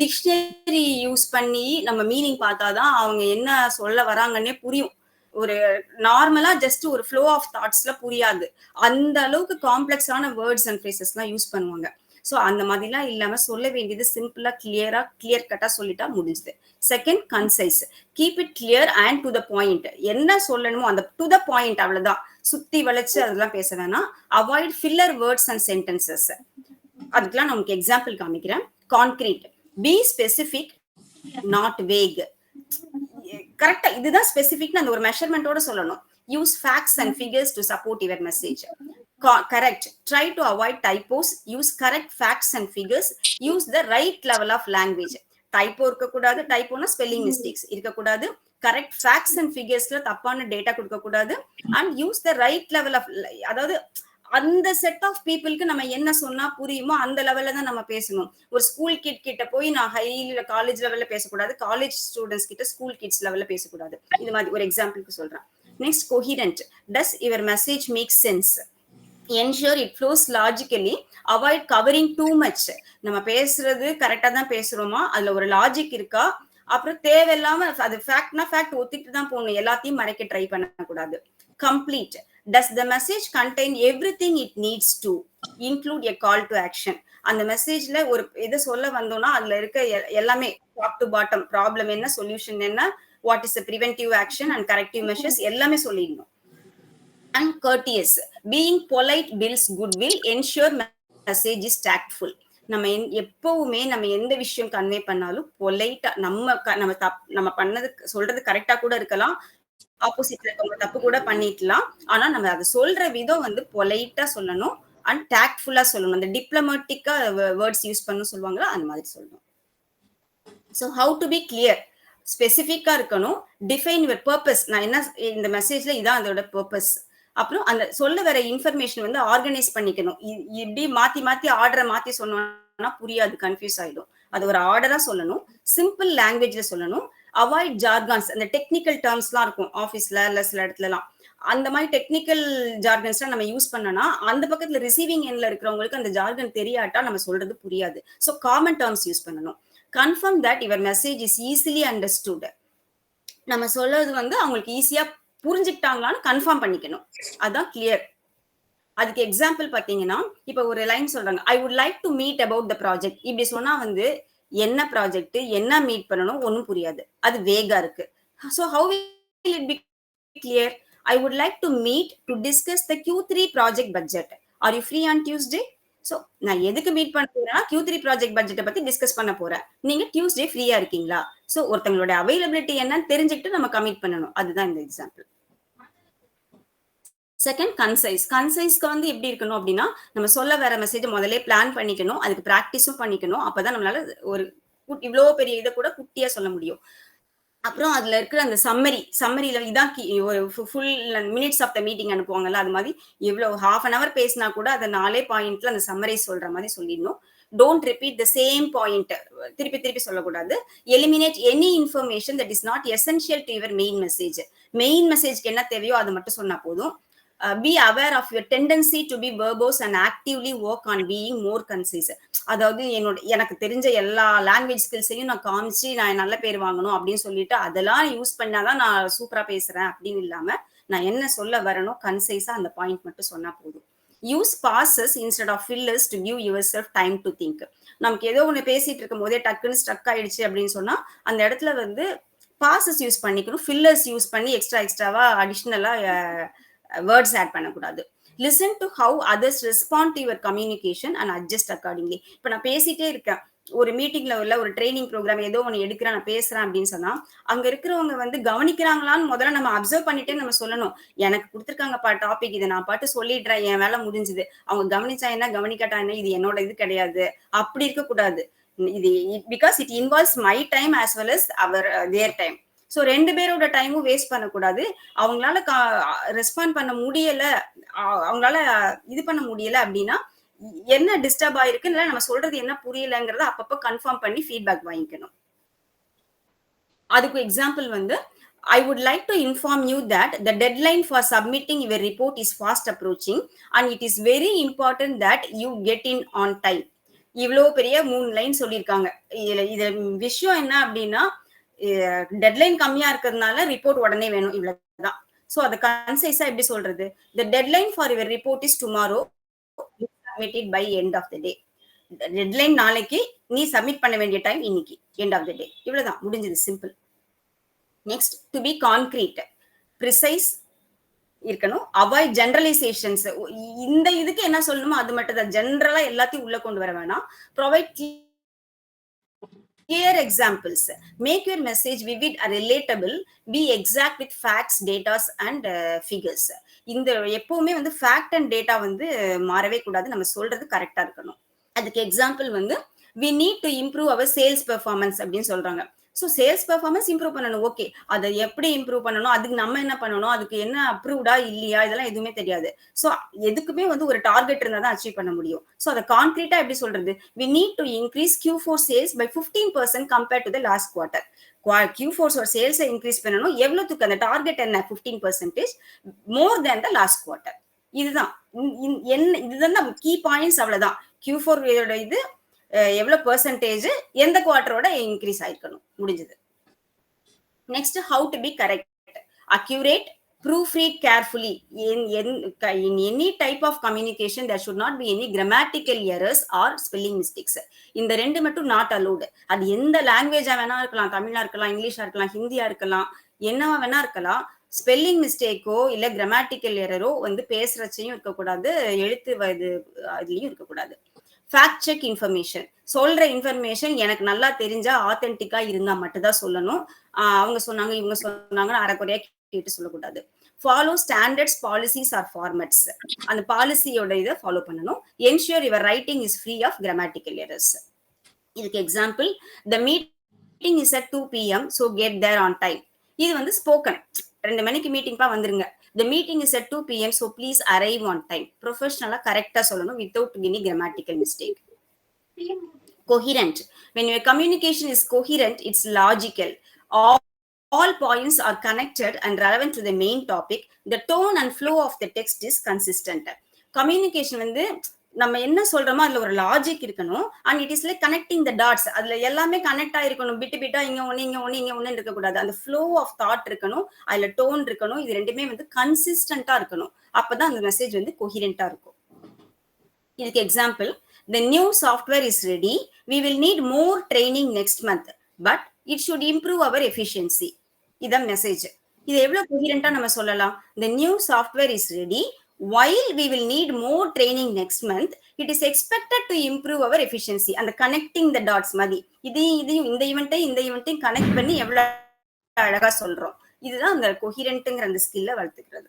டிக்ஷனரி யூஸ் பண்ணி நம்ம மீனிங் பார்த்தாதான் அவங்க என்ன சொல்ல வராங்கன்னே புரியும். ஒரு நார்மலா ஜஸ்ட் ஒரு ஃப்ளோ ஆஃப் தாட்ஸ்ல புரியாது. அந்த அளவுக்கு காம்ப்ளெக்ஸான வேர்ட்ஸ் அண்ட் ஃப்ரேசஸ் எல்லாம் யூஸ் பண்ணுவாங்க. ஸோ அந்த மாதிரிலாம் இல்லாம சொல்ல வேண்டியது சிம்பிளா கிளியர் கட்டா சொல்லிட்டா முடிஞ்சுது. Second, concise. Keep it clear and to the point. என்ன சொல்லணுமோ அந்த டு த பாயிண்ட், அவ்வளவுதான். சுத்தி வளைச்சு அதெல்லாம் பேச வேணாம். Avoid filler words and sentences. அதுக்கெல்லாம் நமக்கு எக்ஸாம்பிள் காமிக்கிறேன். Concrete. Be specific, not vague. கரெக்டா இதுதான் ஸ்பெசிபிக்னு அந்த ஒரு மெஷர்மெண்டோட சொல்லணும். Use facts and figures to support your message. Correct. Try to avoid typos. Use correct facts and figures. Use the right level of language. Typo இருக்கக்கூடாது. டைப்போனா ஸ்பெல்லிங் மிஸ்டேக்ஸ் இருக்கக்கூடாது. கரெக்ட் ஃபேக்ட்ஸ் அண்ட் ஃபிகர்ஸ்ல தப்பான டேட்டா கொடுக்க கூடாது. And use the right level of, அதாவது அந்த செட் ஆஃப் பீப்புளுக்கு நம்ம என்ன சொன்னா புரியுமோ அந்த லெவல்ல தான் நம்ம பேசணும். ஒரு ஸ்கூல் கிட் கிட்ட போய் நான் ஹைல காலேஜ் லெவல்ல பேசக்கூடாது, காலேஜ் ஸ்டூடெண்ட்ஸ் கிட்ட ஸ்கூல் கிட்ஸ் லெவல்ல பேசக்கூடாது. இது மாதிரி ஒரு எக்ஸாம்பிளுக்கு சொல்றேன். Next, coherent. Does your message make sense? Ensure it flows logically. Avoid covering too much. நம்ம பேசுறது கரெக்டா தான் பேசுறோமா, அதுல ஒரு லாஜிக் இருக்கா, அப்புறம் தேவையில்லாம அது ஃபேக்ட்னா ஃபேக்ட் ஒத்திட்டு தான் போகணும், எல்லாத்தையும் மறைக்க ட்ரை பண்ணக்கூடாது. Complete. Does the message contain everything it needs to? Include a call to action. அந்த மெசேஜ்ல ஒரு எது சொல்ல வந்தோம்னா அதுல இருக்க எல்லாமே டாப் டு பாட்டம், ப்ராப்ளம் என்ன, சொல்யூஷன் என்ன, what is the preventive action and corrective measures எல்லாமே சொல்லிடணும். And courteous. Being polite builds goodwill. Ensure message is tactful. நம்ம எப்பவுமே நம்ம எந்த விஷயம் கன்வே பண்ணாலும் பொலைட்டா நம்ம பண்ணது சொல்றது கரெக்டா கூட இருக்கலாம், ஆப்போசிட்ல இருக்கவங்க தப்பு கூட பண்ணிக்கலாம். ஆனா நம்ம அதை சொல்ற விதம் வந்து பொலைட்டா சொல்லணும் அண்ட் டாக்ட்ஃபுல்லா சொல்லணும். அந்த டிப்ளமேட்டிக்கா வேர்ட்ஸ் யூஸ் பண்ணணும் சொல்லுவாங்களா, அந்த மாதிரி சொல்லணும். So how to be clear, ஸ்பெசிஃபிக்கா இருக்கணும். Define your purpose. நான் என்ன இந்த மெசேஜ்ல இதான் அதோட பர்பஸ். அப்புறம் அந்த சொல்ல வர இன்ஃபர்மேஷன் வந்து ஆர்கனைஸ் பண்ணிக்கணும். இப்படி மாத்தி மாத்தி ஆர்டரை மாத்தி சொன்னோம்னா புரியாது, கன்ஃபியூஸ் ஆயிடும். அது ஒரு ஆர்டரா சொல்லணும், சிம்பிள் லாங்குவேஜ்ல சொல்லணும். அவாய்ட் ஜார்கான்ஸ். அந்த டெக்னிக்கல் டேர்ம்ஸ்லாம் இருக்கும் ஆஃபீஸ்ல இல்ல சில இடத்துலலாம், அந்த மாதிரி டெக்னிக்கல் ஜார்கன்ஸ்லாம் நம்ம யூஸ் பண்ணனா அந்த பக்கத்துல ரிசீவிங் எண்ட்ல இருக்கிறவங்களுக்கு அந்த ஜார்கன் தெரியாட்டா நம்ம சொல்றது புரியாது. ஸோ காமன் டேர்ம்ஸ் யூஸ் பண்ணணும். Confirm that your message is easily understood. நம்ம சொல்றது வந்து அவங்களுக்கு ஈஸியா புரிஞ்சுக்கிட்டாங்களான்னு கன்ஃபார்ம் பண்ணிக்கணும், அதான் கிளியர். அதுக்கு எக்ஸாம்பிள் பாத்தீங்கன்னா, இப்ப ஒரு லைன் சொல்றாங்க, I would like to meet about the project. இப்படி சொன்னா வந்து என்ன ப்ராஜெக்ட், என்ன மீட் பண்ணணும் ஒன்னும் புரியாது, அது வேகா இருக்கு. So how will it be clear? I would like to meet to discuss the Q3 project budget. Are you free on Tuesday? So நான் எதுக்கு மீட் பண்ண போறேன்னா Q3 ப்ராஜெக்ட் பட்ஜெட்டை பத்தி டிஸ்கஸ் பண்ண போறேன். நீங்க டியூஸ்டே ஃப்ரீயா இருக்கீங்களா? ஸோ ஒருத்தங்களோட அவைலபிலிட்டி என்னன்னு தெரிஞ்சுக்கிட்டு நம்ம கமிட் பண்ணணும். அதுதான் இந்த எக்ஸாம்பிள். Second, concise. கன்சைஸ்க்கு வந்து எப்படி இருக்கணும் அப்படின்னா, நம்ம சொல்ல வர மெசேஜ் முதல்ல பிளான் பண்ணிக்கணும், அதுக்கு ப்ராக்டிஸும் பண்ணிக்கணும். அப்பதான் நம்மளால ஒரு இவ்வளோ பெரிய இதை கூட குட்டியா சொல்ல முடியும். அப்புறம் அதுல இருக்கிற அந்த சம்மரியில இதான் ஒரு full minutes of the meeting அனுப்புவாங்கல்ல, அது மாதிரி எவ்வளவு ½ hour பேசினா கூட அதை 4 பாயிண்ட்ல அந்த சம்மரி சொல்ற மாதிரி சொல்லிடணும். Don't repeat the same point, திருப்பி திருப்பி சொல்லக்கூடாது. Eliminate any information that is not essential to your main message. Main மெசேஜ்க்கு என்ன தேவையோ அது மட்டும் சொன்னா போதும். Be aware of your tendency to be verbose and actively work on being more concise. அதாவது எனக்கு தெரிஞ்ச எல்லா லாங்குவேஜ் ஸ்கில்ஸையும் நான் காமிச்சு நான் நல்ல பேர் வாங்கணும் அப்படின்னு சொல்லிட்டு அதெல்லாம் யூஸ் பண்ணாதான் நான் சூப்பரா பேசுறேன் அப்படின்னு இல்லாம, நான் என்ன சொல்ல வரணும் கன்சைஸா அந்த பாயிண்ட் மட்டும் சொன்னா போதும். Use pauses instead of fillers to give yourself time to think. நமக்கு ஏதோ ஒன்று பேசிட்டு இருக்கும் போதே டக்குன்னு ஸ்ட்ரக் ஆயிடுச்சு அப்படின்னு சொன்னா அந்த இடத்துல வந்து பாசஸ் யூஸ் பண்ணிக்கணும், ஃபில்லர்ஸ் யூஸ் பண்ணி எக்ஸ்ட்ராவா அடிஷ்னலா வேர்ட்ஸ் ஆட் பண்ணக்கூடாது. Listen to how others respond to your communication and adjust accordingly. இப்போ நான் பேசிட்டே இருக்கேன், ஒரு மீட்டிங்ல உள்ள ஒரு ட்ரைனிங் ப்ரோக்ராம் ஏதோ ஒன்று எடுக்கிறேன், நான் பேசுறேன் அப்படின்னு சொன்னா அங்க இருக்கிறவங்க வந்து கவனிக்கிறாங்களான்னு முதல்ல நம்ம அப்சர்வ் பண்ணிட்டே நம்ம சொல்லணும். எனக்கு கொடுத்துருக்காங்கப்பா டாபிக், இதை நான் பாட்டு சொல்லிடுறேன், என் வேலை முடிஞ்சுது, அவங்க கவனிச்சா என்ன கவனிக்காட்டா என்ன, இது என்னோட இது கிடையாது, அப்படி இருக்கக்கூடாது. இது because it involves my time as well as their time. So 2 பேரோட டைமும் வேஸ்ட் பண்ணக்கூடாது. அவங்களால ரெஸ்பாண்ட் பண்ண முடியல, அவங்களால இது பண்ண முடியல அப்படின்னா என்ன டிஸ்டர்ப் ஆயிருக்கு, இல்லை நம்ம சொல்றது என்ன புரியலங்கிறத அப்பப்போ கன்ஃபார்ம் பண்ணி ஃபீட்பேக் வாங்கிக்கணும். அதுக்கு எக்ஸாம்பிள் வந்து, I would like to inform you that the deadline for submitting your report is fast approaching and it is very important that you get in on time. இவ்வளோ பெரிய 3 லைன் சொல்லியிருக்காங்க. இதுல விஷயம் என்ன அப்படின்னா, டெட்லைன் கம்மியா இருக்கிறதுனால ரிப்போர்ட் உடனே வேணும், இவ்வளவுதான். ஸோ அதை கன்சைஸா எப்படி சொல்றது? The deadline for your report is tomorrow, submit it by end of the day. Deadline நாளைக்கு, நீ சப்மிட் பண்ண வேண்டிய டைம் இன்னைக்கு, end of the day. இவ்வளவுதான், முடிஞ்சது, simple. Next, to be concrete, precise இருக்கணும். Avoid generalisations. இந்த இதுக்கு என்ன சொல்லணுமோ அது மட்டும் தான், ஜெனரலா எல்லாத்தையும் உள்ள கொண்டு வர வேணாம். Provide clear examples. Make your message vivid and relatable. Be exact with facts, data and figures. இந்த எப்பவுமே வந்து ஃபேக்ட் அண்ட் டேட்டா வந்து மாறவே கூடாது, நம்ம சொல்றது கரெக்டா இருக்கணும். அதுக்கு எக்ஸாம்பிள் வந்து, we need to improve our sales performance அப்படின்னு சொல்றாங்க. ஸோ சேல்ஸ் பெர்ஃபார்மன்ஸ் இம்ப்ரூவ் பண்ணணும். ஓகே, அதை எப்படி இம்ப்ரூவ் பண்ணணும், அதுக்கு நம்ம என்ன பண்ணணும், அதுக்கு என்ன அப்ரூவ்டா இல்லையா, இதெல்லாம் எதுவுமே தெரியாது. ஸோ எதுக்குமே வந்து ஒரு டார்கெட் இருந்தால் தான் அச்சீவ் பண்ண முடியும். ஸோ அதை கான்கிரீட்டா எப்படி சொல்றது, we need to increase Q4 sales by 15% compared to the last quarter. Q4 சேல்ஸை இன்க்ரீஸ் பண்ணணும். எவ்வளவுக்கு அந்த டார்கெட் என்ன, 15% more than the last quarter. இதுதான் இதுதான் கீ பாயிண்ட்ஸ். அவ்வளவுதான். Q4 இது எவ்வளவு பெர்சன்டேஜ் எந்த குவார்டரோட இன்க்ரீஸ் ஆயிருக்கணும், முடிஞ்சது. Next, how to be correct, accurate, proofread carefully. In any type of communication there should not be any grammatical errors or spelling mistakes. இந்த ரெண்டு மட்டும் நாட் அலோடு. அது எந்த லாங்குவேஜா வேணா இருக்கலாம், தமிழா இருக்கலாம், இங்கிலீஷா இருக்கலாம், ஹிந்தியா இருக்கலாம், என்னவா வேணா இருக்கலாம். ஸ்பெல்லிங் மிஸ்டேக்கோ இல்ல கிராமட்டிக்கல் எரரோ வந்து பேசுறச்சையும் இருக்கக்கூடாது, எழுத்து இதுலயும் இருக்கக்கூடாது. ஃபேக்ட் செக் இன்ஃபர்மேஷன், சொல்ற இன்ஃபர்மேஷன் எனக்கு நல்லா தெரிஞ்சா ஆத்தென்டிக்கா இருந்தா மட்டும் தான் சொல்லணும். அவங்க சொன்னாங்க இவங்க சொன்னாங்கன்னு அரைக்குறையா கேட்டு சொல்லக்கூடாது. Follow standards, policies or formats, அந்த பாலிசியோட இதை ஃபாலோ பண்ணணும். Ensure your writing is free of grammatical errors. இதுக்கு example, the meeting is at 2 PM, so get there on time. இது வந்து ஸ்போக்கன், 2 மணிக்கு மீட்டிங்பா வந்துருங்க. The meeting is at 2 PM, so please arrive on time. Professional correcta சொல்லணும் without any grammatical mistake. Coherent, when your communication is coherent, it's logical. All points are connected and relevant to the main topic. The tone and flow of the text is consistent. Communication வந்து நம்ம என்ன சொல்றோமோ அதுல ஒரு லாஜிக் இருக்கணும். And it is like connecting the dots. அதுல எல்லாமே கனெக்ட் ஆயிருக்கணும். பிட்டா இங்க ஒண்ணு இங்க ஒண்ணு இங்க ஒண்ணு இருக்கக்கூடாது. அந்த ஃப்ளோ ஆஃப் தாட் இருக்கணும், அதுல டோன் இருக்கணும். இது ரெண்டுமே வந்து கன்சிஸ்டன்டா இருக்கணும். அப்பதான் அந்த மெசேஜ் வந்து கொஹிரண்டா இருக்கும். இதுக்கு example, the new software is ready, we will need more training next month, but it should improve our efficiency. இதான் மெசேஜ். இது எவ்வளவு கொஹிரண்டா நம்ம சொல்லலாம். the new software is ready, while we will need more training next month, it is expected to improve our efficiency. And the connecting the dots மாதிரி இதையும் இந்த ஈவெண்ட்டையும் கனெக்ட் பண்ணி எவ்வளவு அழகா சொல்றோம். இதுதான் அந்த கொஹிரண்ட்ங்கிற அந்த ஸ்கில்ல வளர்த்துக்கிறது.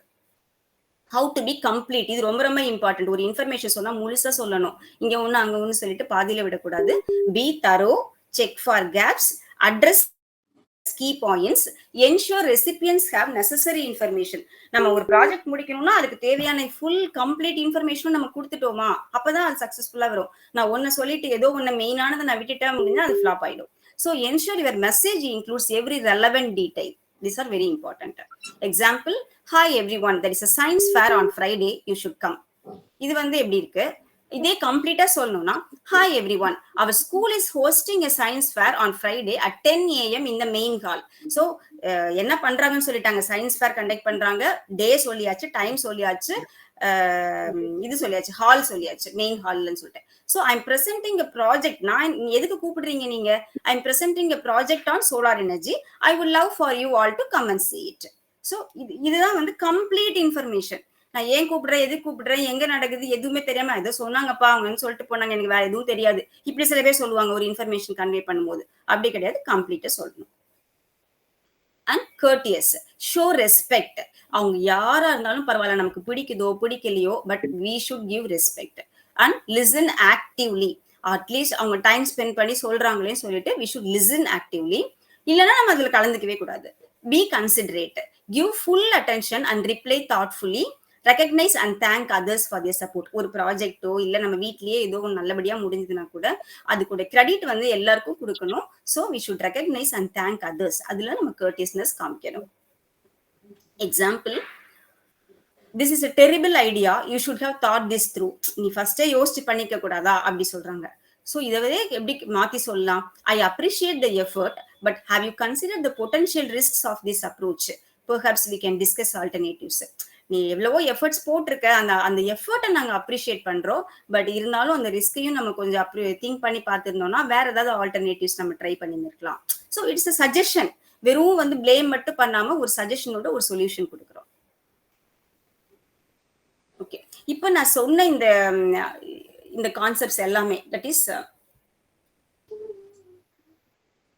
ஹவு டு பி கம்ப்ளீட், இது ரொம்ப ரொம்ப இம்பார்ட்டன்ட். ஒரு இன்ஃபர்மேஷன் சொன்னா முழுசா சொல்லணும். இங்க ஒண்ணு அங்க ஒண்ணு சொல்லிட்டு பாதியில விடக்கூடாது. Be thorough, check for gaps, address key points, ensure recipients have necessary information. நம்ம ஒரு ப்ராஜெக்ட் முடிக்கணும்னா அதுக்கு தேவையான ஃபுல் கம்ப்ளீட் இன்ஃபர்மேஷனும் நம்ம கொடுத்துட்டோமா, அப்பதான் அது சக்சஸ்ஃபுல்லா வரும். நான் ஒன்னு சொல்லிட்டு ஏதோ ஒன்னு மெயினானதை நான் விட்டுட்டேன் அப்படின்னா அது ஃபிளாப் ஆயிடும். So ensure your message includes every relevant detail. These are very important. Example, hi everyone, there is a science fair on Friday, you should come. இது வந்து எப்படி இருக்கு, இதே கம்ப்ளீட்டா சொல்லணும்னா, hi everyone, our school is hosting a science fair on Friday at 10 AM in the main hall. So என்ன பண்றாங்கன்னு சொல்லிட்டாங்க, சயின்ஸ் ஃபேர் கண்டக்ட் பண்றாங்க, டே சொல்லியாச்சு, டைம் சொல்லியாச்சு, இது சொல்லியாச்சு, ஹால் சொல்லியாச்சு, மெயின் ஹால்னு சொல்லிட்டேன். So I'm presenting a project. நான் எதுக்கு கூப்பிடுறீங்க நீங்க, I'm presenting a project on solar energy, I would love for you all to come and see it. So இதுதான் வந்து கம்ப்ளீட் இன்ஃபர்மேஷன். நான் ஏன் கூப்பிடுறேன், எது கூப்பிடுறேன், எங்க நடக்குது எதுவுமே தெரியாம ஏதோ சொன்னாங்கப்பா அவங்கன்னு சொல்லிட்டு போனாங்க, எனக்கு வேற எதுவும் தெரியாது, இப்படி சில பேர் சொல்லுவாங்க ஒரு இன்ஃபர்மேஷன் கன்வே பண்ணும்போது. அப்படி கிடையாது, கம்ப்ளீட்டா சொல்லணும். And courteous, show respect. அவங்க யாரா இருந்தாலும் பரவாயில்ல, நமக்கு பிடிக்குதோ பிடிக்கலையோ, but we should give respect. And listen actively. At least அவங்க டைம் ஸ்பெண்ட் பண்ணி சொல்றாங்களே சொல்லிட்டு we should listen actively. இல்லைன்னா நம்ம அதுல கலந்துக்கவே கூடாது. Be considerate, give full attention and reply thoughtfully. Recognize and thank others for their support. ஒரு ப்ராஜெக்டோ இல்ல நம்ம வீட்லயே ஏதோ நல்லபடியா முடிஞ்சதுன்னா கூட அது கூட கிரெடிட் வந்து எல்லாருக்கும் கொடுக்கணும். So we should recognize and thank others. அதுல நம்ம courteousness காமிக்கணும். Example, this is a terrible idea, you should have thought this through. நீ ஃபர்ஸ்டே யோசிச்சு பண்ணிக்க கூடாதா அப்படி சொல்றாங்க. ஸோ இதை எப்படி மாத்தி சொல்லலாம், I appreciate the effort, but have you considered the potential risks of this approach? Perhaps we can discuss alternatives. நீ எவ்வளவோ எஃபர்ட்ஸ் போட்டிருக்க, அந்த எஃபர்ட்டை நாங்க அப்ரிஷியேட் பண்றோம், பட் இருந்தாலும் அந்த ரிஸ்கையும் நம்ம கொஞ்சம் திங்க் பண்ணி பார்த்துருந்தோம்னா வேற ஏதாவது ஆல்டர்னேட்டிவ்ஸ் நம்ம ட்ரை பண்ணிருக்கலாம். So it's a suggestion. வெறும் வந்து பிளேம் மட்டும் பண்ணாம ஒரு சஜஷனோட ஒரு சொல்யூஷன் கொடுக்குறோம். ஓகே, இப்போ நான் சொன்ன இந்த கான்செப்ட்ஸ் எல்லாமே, that is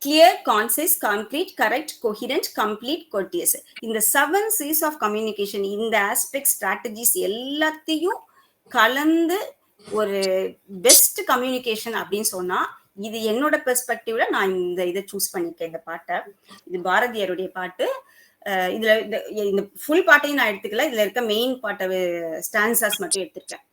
clear, concise, concrete, correct, coherent, complete, courteous. இந்த 7 C's of communication, இந்த aspect strategies எல்லாத்தையும் கலந்து ஒரு பெஸ்ட் கம்யூனிகேஷன் அப்படின்னு சொன்னா இது என்னோட பெர்ஸ்பெக்டிவ்ல நான் இந்த இதை சூஸ் பண்ணிருக்கேன். இந்த பாட்டை, இது பாரதியாருடைய பாட்டு. இதுல இந்த ஃபுல் பாட்டையும் நான் எடுத்துக்கல, இதுல இருக்க மெயின் பாட்டை ஸ்டான்சாஸ் மட்டும் எடுத்திருக்கேன்.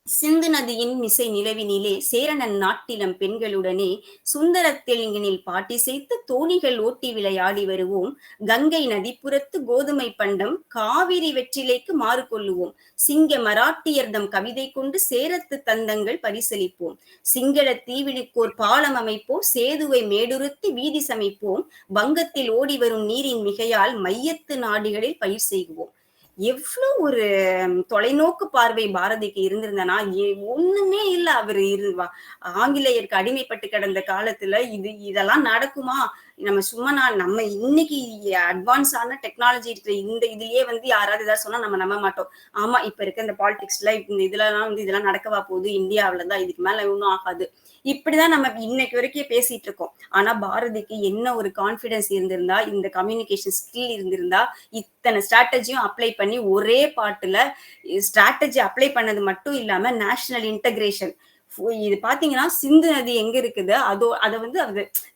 சிந்து நதியின் மிசை நிலவினிலே சேரணன் நாட்டிலம் பெண்களுடனே சுந்தர தெலுங்கினில் பாட்டி செய்து தோணிகள் ஓட்டி விளையாடி வருவோம். கங்கை நதிப்புறத்து கோதுமை பண்டம் காவிரி வெற்றிலைக்கு மாறு கொள்ளுவோம். சிங்க மராட்டியர்தம் கவிதை கொண்டு சேரத்து தந்தங்கள் பரிசளிப்போம். சிங்கள தீவினுக்கோர் பாலம் அமைப்போம், சேதுவை மேடுறுத்தி வீதி சமைப்போம். வங்கத்தில் ஓடி வரும் நீரின் மிகையால் மையத்து நாடுகளில் பயிர் செய்குவோம். எவ்வளவு ஒரு தொலைநோக்கு பார்வை பாரதிக்கு இருந்திருந்தனா, ஒண்ணுமே இல்ல. அவரு ஆங்கிலேயருக்கு அடிமைப்பட்டு கிடந்த காலத்துல இதெல்லாம் நடக்குமா? நம்ம சும்மா நம்ம இன்னைக்கு அட்வான்ஸ் ஆன டெக்னாலஜி இருக்கிற இந்த இதுலயே யாராவது ஏதாவது சொன்னா நம்ம நம்ப மாட்டோம். ஆமா, இப்ப இருக்க இந்த பாலிடிக்ஸ்ல இந்த இதெல்லாம் இதெல்லாம் நடக்கவா போகுது, இந்தியாவிலதான், இதுக்கு மேல ஒன்னும் ஆகாது, இப்படிதான் நம்ம இன்னைக்கு வரைக்கும் பேசிட்டு இருக்கோம். ஆனா பாரதிக்கு என்ன ஒரு கான்பிடன்ஸ் இருந்திருந்தா, இந்த கம்யூனிகேஷன் ஸ்கில் இருந்திருந்தா, இத்தனை ஸ்ட்ராட்டஜியும் அப்ளை பண்ணி ஒரே பாட்டுல ஸ்ட்ராட்டஜி அப்ளை பண்ணது மட்டும் இல்லாம நேஷனல் இன்டகிரேஷன். இது பாத்தீங்கன்னா சிந்து நதி எங்க இருக்குது, அதை அது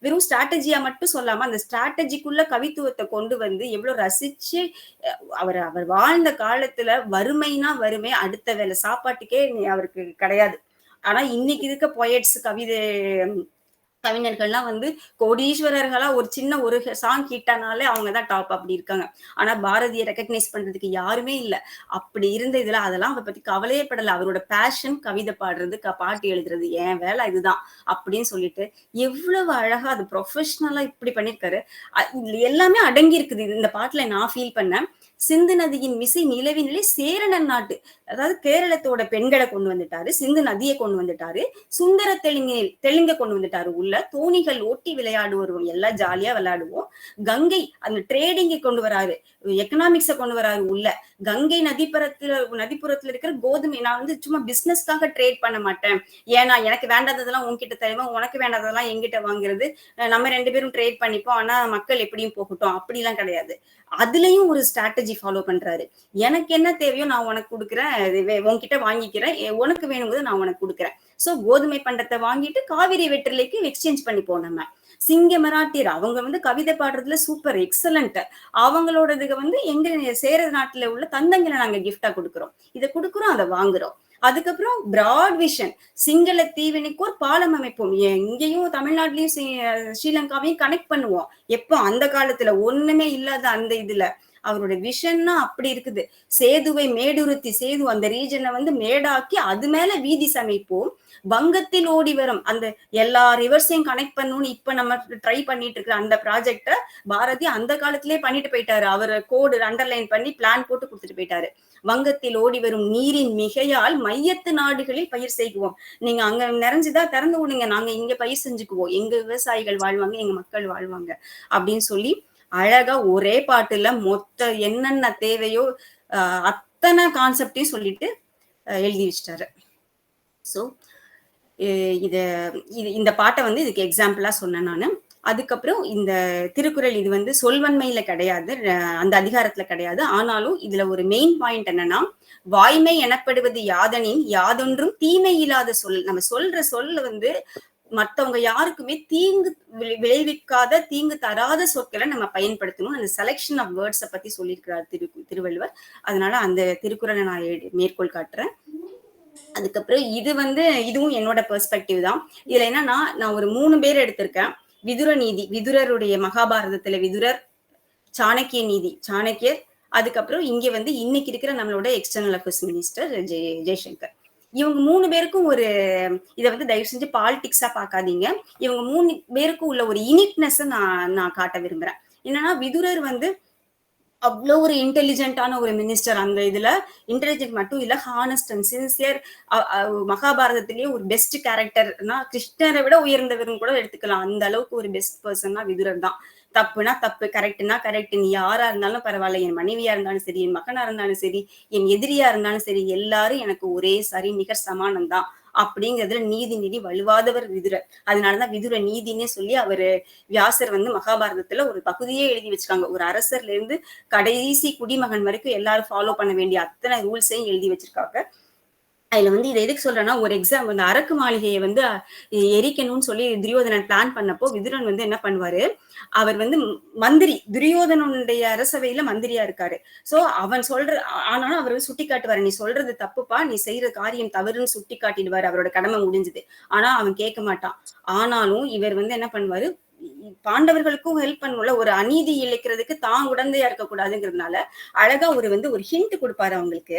வெறும் ஸ்ட்ராட்டஜியா மட்டும் சொல்லாம அந்த ஸ்ட்ராட்டஜிக்குள்ள கவித்துவத்தை கொண்டு எவ்வளவு ரசிச்சு அவர் வாழ்ந்த காலத்துல வறுமைனா வறுமை, அடுத்த வேலை சாப்பாட்டுக்கே அவருக்கு கிடையாது. ஆனா இன்னைக்கு இருக்க பொயட்ஸ் கவிஞர்கள்லாம் கோடீஸ்வரர்களா ஒரு சின்ன ஒரு சாங் ஹிட்டானாலே அவங்கதான் டாப் அப்படி இருக்காங்க. ஆனா பாரதியை ரெகக்னைஸ் பண்றதுக்கு யாருமே இல்ல. அப்படி இருந்த இதுல அதெல்லாம் அதை பத்தி கவலையே படல. அவரோட பேஷன் கவிதை பாடுறது, பாட்டு எழுதுறது, என் வேலை இதுதான் அப்படின்னு சொல்லிட்டு எவ்வளவு அழகா அது ப்ரொஃபஷனலா இப்படி பண்ணிருக்காரு. எல்லாமே அடங்கி இருக்குது இந்த பாட்டுல. நான் ஃபீல் பண்ணேன், சிந்து நதியின் மிசை நிலவினிலே சேரணன் நாட்டு, அதாவது கேரளத்தோட பெண்களை கொண்டு வந்துட்டாரு, சிந்து நதியை கொண்டு வந்துட்டாரு, சுந்தர தெலுங்க கொண்டு வந்துட்டாரு, உள்ள தோணிகள் ஓட்டி விளையாடு வருவோம், எல்லாம் ஜாலியா விளையாடுவோம். கங்கை அந்த ட்ரேடிங்கை கொண்டு வராரு, எக்கனாமிக்ஸை கொண்டு வராரு உள்ள. கங்கை நதிப்புறத்துல இருக்கிற கோதுமை நான் சும்மா பிசினஸ்க்காக ட்ரேட் பண்ண மாட்டேன், ஏன்னா எனக்கு வேண்டாததெல்லாம் உன்கிட்ட தருவேன், உனக்கு வேண்டாததெல்லாம் எங்கிட்ட வாங்குறது, நம்ம 2 பேரும் ட்ரேட் பண்ணிப்போம், ஆனா மக்கள் எப்படியும் போகட்டும், அப்படிலாம் கிடையாது. அதுலயும் ஒரு ஸ்ட்ராட்டஜி ஃபாலோ பண்றாரு. எனக்கு என்ன தேவையோ நான் உனக்கு கொடுக்குறேன், உன்கிட்ட வாங்கிக்கிறேன், உனக்கு வேணும்போது நான் உனக்கு கொடுக்குறேன். சோ கோதுமை பண்டத்தை வாங்கிட்டு காவிரி வெற்றிலைக்கு எக்ஸ்சேஞ்ச் பண்ணிப்போம். நம்ம சிங்க மராட்டியர் அவங்க கவிதை பாடுறதுல சூப்பர் எக்ஸலண்ட். அவங்களோடதுக்கு எங்க சேர நாட்டுல உள்ள தந்தங்களை நாங்க கிஃப்டா கொடுக்குறோம், இதை கொடுக்குறோம், அதை வாங்குறோம். அதுக்கப்புறம் பிராட் விஷன், சிங்கள தீவினுக்கு ஒரு பாலம் அமைப்போம், எங்கேயும் தமிழ்நாட்டிலையும் ஸ்ரீலங்காவையும் கனெக்ட் பண்ணுவோம். எப்போ அந்த காலத்துல ஒண்ணுமே இல்லாத அந்த இதுல அவரோட விஷன்னா அப்படி இருக்குது. சேதுவை மேடுறுத்தி, சேது அந்த ரீஜனை மேடாக்கி அது மேல வீதி சமைப்போம். வங்கத்தில் ஓடி வரும் அந்த எல்லா ரிவர்ஸையும் கனெக்ட் பண்ணணும்னு இப்ப நம்ம ட்ரை பண்ணிட்டு இருக்கிற அந்த ப்ராஜெக்ட பாரதி அந்த காலத்திலே பண்ணிட்டு போயிட்டாரு. அவர் கோடு அண்டர்லைன் பண்ணி பிளான் போட்டு கொடுத்துட்டு போயிட்டாரு. வங்கத்தில் ஓடி வரும் நீரின் மிகையால் மையத்து நாடுகளில் பயிர் செய்குவோம். நீங்க அங்க நிறைஞ்சுதான் திறந்து விடுங்க, நாங்க இங்க பயிர் செஞ்சுக்குவோம், எங்க விவசாயிகள் வாழ்வாங்க, எங்க மக்கள் வாழ்வாங்க அப்படின்னு சொல்லி அழகா ஒரே பாட்டுல மொத்த என்னென்ன தேவையோ அத்தனை கான்செப்டையும் சொல்லிட்டு எழுதி வச்சிட்டாரு. ஸோ இந்த பாட்டை இதுக்கு எக்ஸாம்பிளா சொன்னேன் நானு. அதுக்கப்புறம் இந்த திருக்குறள் இது சொல்வன்மையில கிடையாது, அந்த அதிகாரத்துல கிடையாது. ஆனாலும் இதுல ஒரு மெயின் பாயிண்ட் என்னன்னா, வாய்மை எனப்படுவது யாதனின் யாதொன்றும் தீமை இல்லாத சொல். நம்ம சொல்ற சொல்ல மற்றவங்க யாருக்குமே தீங்கு விளைவிக்காத, தீங்கு தராத சொற்களை நம்ம பயன்படுத்தணும். அந்த செலெக்ஷன் ஆஃப் வேர்ட்ஸை பத்தி சொல்லியிருக்கிறார் திருவள்ளுவர். அதனால அந்த திருக்குறளை நான் மேற்கோள் காட்டுறேன். அதுக்கப்புறம் இதுவும் என்னோட பெர்ஸ்பெக்டிவ் தான். இதுல என்னன்னா, நான் ஒரு 3 பேர் எடுத்திருக்கேன். விதுர நீதி, விதுரருடைய மகாபாரதத்துல விதுரர், சாணக்கிய நீதி, சாணக்கியர். அதுக்கப்புறம் இங்க இன்னைக்கு இருக்கிற நம்மளோட எக்ஸ்டர்னல் அஃபேர்ஸ் மினிஸ்டர் ஜெய்சங்கர். இவங்க 3 பேருக்கும் ஒரு இதை தயவு செஞ்சு பாலிடிக்ஸா பார்க்காதீங்க. இவங்க 3 பேருக்கும் உள்ள ஒரு யூனிக்னஸ் நான் காட்ட விரும்புறேன். என்னன்னா, விதுரர் அவ்வளோ ஒரு இன்டெலிஜென்டான ஒரு மினிஸ்டர். அந்த இதுல இன்டெலிஜென்ட் மட்டும் இல்ல, ஹானஸ்ட் அண்ட் சின்சியர். மகாபாரதத்திலேயே ஒரு பெஸ்ட் கேரக்டர்னா கிருஷ்ணரை விட உயர்ந்தவரும் கூட எடுத்துக்கலாம். அந்த அளவுக்கு ஒரு பெஸ்ட் பர்சன்னா விதுரர் தான். தப்புனா தப்பு, கரெக்ட்னா கரெக்ட். நீ யாரா இருந்தாலும் பரவாயில்ல, என் மனைவியா இருந்தாலும் சரி, என் மகனா இருந்தாலும் சரி, என் எதிரியா இருந்தாலும் சரி, எல்லாரும் எனக்கு ஒரே சரி நிகர் சமானம் தான் அப்படிங்கிறதுல நீதி வலுவாதவர் விதுரர். அதனாலதான் விதுர நீதினே சொல்லி அவரு வியாசர் மகாபாரதத்துல ஒரு பகுதியே எழுதி வச்சிருக்காங்க. ஒரு அரசர்ல இருந்து கடைசி குடிமகன் வரைக்கும் எல்லாரும் ஃபாலோ பண்ண வேண்டிய அத்தனை ரூல்ஸையும் எழுதி வச்சிருக்காங்க. அதுல வந்து இதை எதுக்கு சொல்றேன்னா, ஒரு அந்த அரக்கு மாளிகையை வந்து எரிக்கணும்னு சொல்லி துரியோதனன் பிளான் பண்ணப்போ விதுரன் வந்து என்ன பண்ணுவாரு, அவர் வந்து மந்திரி, துரியோதனனுடைய அரசவையில மந்திரியா இருக்காரு. சோ அவன் ஆனாலும் அவர் வந்து சுட்டி காட்டுவாரு, நீ சொல்றது தப்புப்பா, நீ செய்யற காரியம் தவறுன்னு சுட்டி காட்டிடுவாரு, அவரோட கடமை முடிஞ்சது. ஆனா அவன் கேட்க மாட்டான். ஆனாலும் இவர் வந்து என்ன பண்ணுவாரு, பாண்டவர்களுக்கும் ஹெல்ப் பண்ணல, ஒரு அநீதி இழைக்கிறதுக்கு தான் உடந்தையா இருக்கக்கூடாதுங்கிறதுனால அழகா ஒரு ஹிண்ட் கொடுப்பாரு அவங்களுக்கு.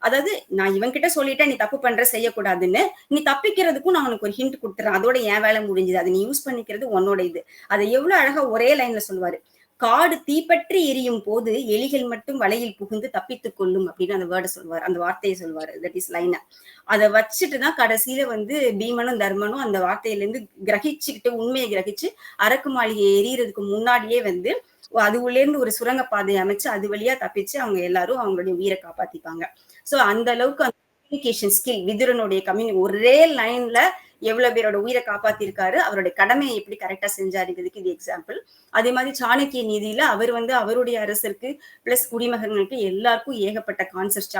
அதாவது நான் இவன் கிட்ட சொல்லிட்டேன் நீ தப்பு பண்ற செய்யக்கூடாதுன்னு, நீ தப்பிக்கிறதுக்கும் நான் உனக்கு ஒரு ஹிண்ட் கொடுத்துறேன், அதோட என் வேலை முடிஞ்சது, அதை நீ யூஸ் பண்ணிக்கிறது உன்னோட இது. அதை எவ்வளவு அழகா ஒரே லைன்ல சொல்லுவாரு, காடு தீப்பற்றி எரியும் போது எலிகள் மட்டும் வலையில் புகுந்து தப்பித்துக் கொள்ளும் அப்படின்னு அந்த வேர்டை சொல்லுவார், அந்த வார்த்தையை சொல்லுவாரு. That is line. அதை வச்சுட்டுதான் கடைசியில வந்து பீமனும் தர்மனும் அந்த வார்த்தையில இருந்து உண்மையை கிரகிச்சு அரக்கு மாளிகையை எரியறதுக்கு முன்னாடியே வந்து அது உள்ள இருந்து ஒரு சுரங்க பாதையை அமைச்சு அது வழியா தப்பிச்சு அவங்க எல்லாரும் அவங்களுடைய உயிரை காப்பாத்திப்பாங்க. சோ அந்த அளவுக்கு அந்த கம்யூனிகேஷன் ஸ்கில், விதுரனுடைய ஒரே லைன்ல எவ்வளவு பேரோட உயிரை காப்பாத்திருக்காரு, அவருடைய கடமையை எப்படி கரெக்டா செஞ்சாருங்கிறதுக்கு இது எக்ஸாம்பிள். அதே மாதிரி சாணக்கிய நீதியில அவர் வந்து அவருடைய அரசருக்கு பிளஸ் குடிமகன்களுக்கு எல்லாருக்கும் ஏகப்பட்ட கான்செப்ட்,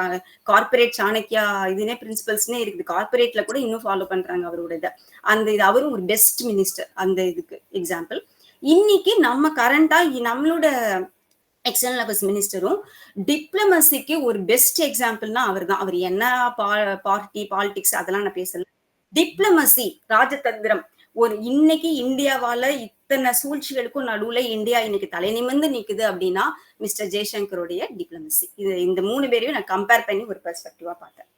கார்பரேட் சாணக்கியா இதுனே பிரின்சிபல்ஸ்னே இருக்குது, கார்பரேட்ல கூட இன்னும் ஃபாலோ பண்றாங்க அவரோட இதை. அந்த இது அவரும் ஒரு பெஸ்ட் மினிஸ்டர், அந்த இதுக்கு எக்ஸாம்பிள். இன்னைக்கு நம்ம கரண்டா நம்மளோட எக்ஸ்டர்னல் அஃபேர்ஸ் மினிஸ்டரும் டிப்ளமசிக்கு ஒரு பெஸ்ட் எக்ஸாம்பிள்னா அவர் தான். அவர் என்ன பார்ட்டி பாலிடிக்ஸ் அதெல்லாம் நான் பேசல, டிப்ளமசி ராஜதந்திரம். இன்னைக்கு இந்தியாவால இத்தனை சூழ்ச்சிகளுக்கும் நடுவுல இந்தியா இன்னைக்கு தலை நிமிர்ந்து நிக்குது அப்படின்னா மிஸ்டர் ஜெய்சங்கருடைய டிப்ளமசி. இந்த 3 பேரையும் நான் கம்பேர் பண்ணி ஒரு பெர்ஸ்பெக்டிவா பார்த்தேன்.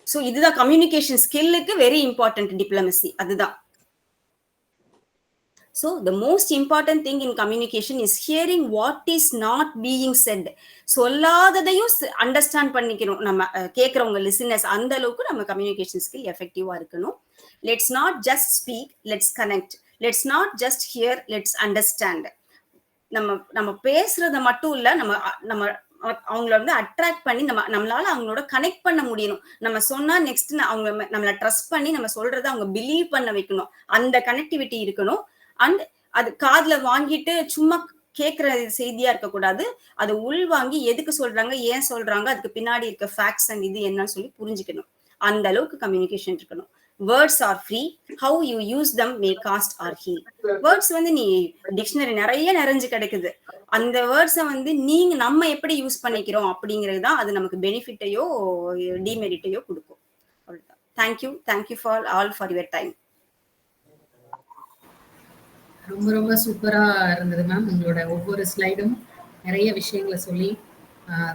சோ இதுதான் கம்யூனிகேஷன் ஸ்கில்லுக்கு வெரி இம்பார்ட்டன்ட் டிப்ளமசி, அதுதான். So the most important thing in communication is hearing what is not being said. சொல்லாததையும் அண்டர்ஸ்டாண்ட் பண்ணிக்கணும் நம்ம கேட்கறவங்க லிசனர்ஸ். அந்த அளவுக்கு நம்ம கம்யூனிகேஷன் ஸ்கில் எஃபெக்டிவா இருக்கணும். Let's not just speak, let's connect. Let's not just here, let's understand. நம்ம பேசுறத மட்டும் இல்ல, நம்ம அவங்கள வந்து அட்ராக்ட் பண்ணி நம்மளால அவங்களோட கனெக்ட் பண்ண முடியணும். நம்ம சொன்னா நெக்ஸ்ட் அவங்க நம்மள ட்ரஸ்ட் பண்ணி நம்ம சொல்றதை அவங்க பிலீவ் பண்ண வைக்கணும். அந்த கனெக்டிவிட்டி இருக்கணும். அண்ட் அது காதுல வாங்கிட்டு சும்மா கேட்கிற செய்தியா இருக்கக்கூடாது. அதை உள் வாங்கி எதுக்கு சொல்றாங்க, ஏன் சொல்றாங்க, அதுக்கு பின்னாடி இருக்க ஃபேக்ட்ஸ் அண்ட் இது என்னன்னு சொல்லி புரிஞ்சுக்கணும். அந்த அளவுக்கு கம்யூனிகேஷன் இருக்கணும். Words are free, how you use them may cast or heal. Words வந்து நீ டிக்ஷனரி நிறைஞ்சு கிடைக்குது. அந்த வேர்ட்ஸை வந்து நம்ம எப்படி யூஸ் பண்ணிக்கிறோம் அப்படிங்கிறது தான் அது நமக்கு பெனிஃபிட்டையோ டிமெரிட்டையோ கொடுக்கும். அவ்வளவுதான். Thank you for all for your time. ரொம்ப ரொம்ப சூப்பரா இருந்தது மேம். உங்களோட ஒவ்வொரு ஸ்லைடும் நிறைய விஷயங்களை சொல்லி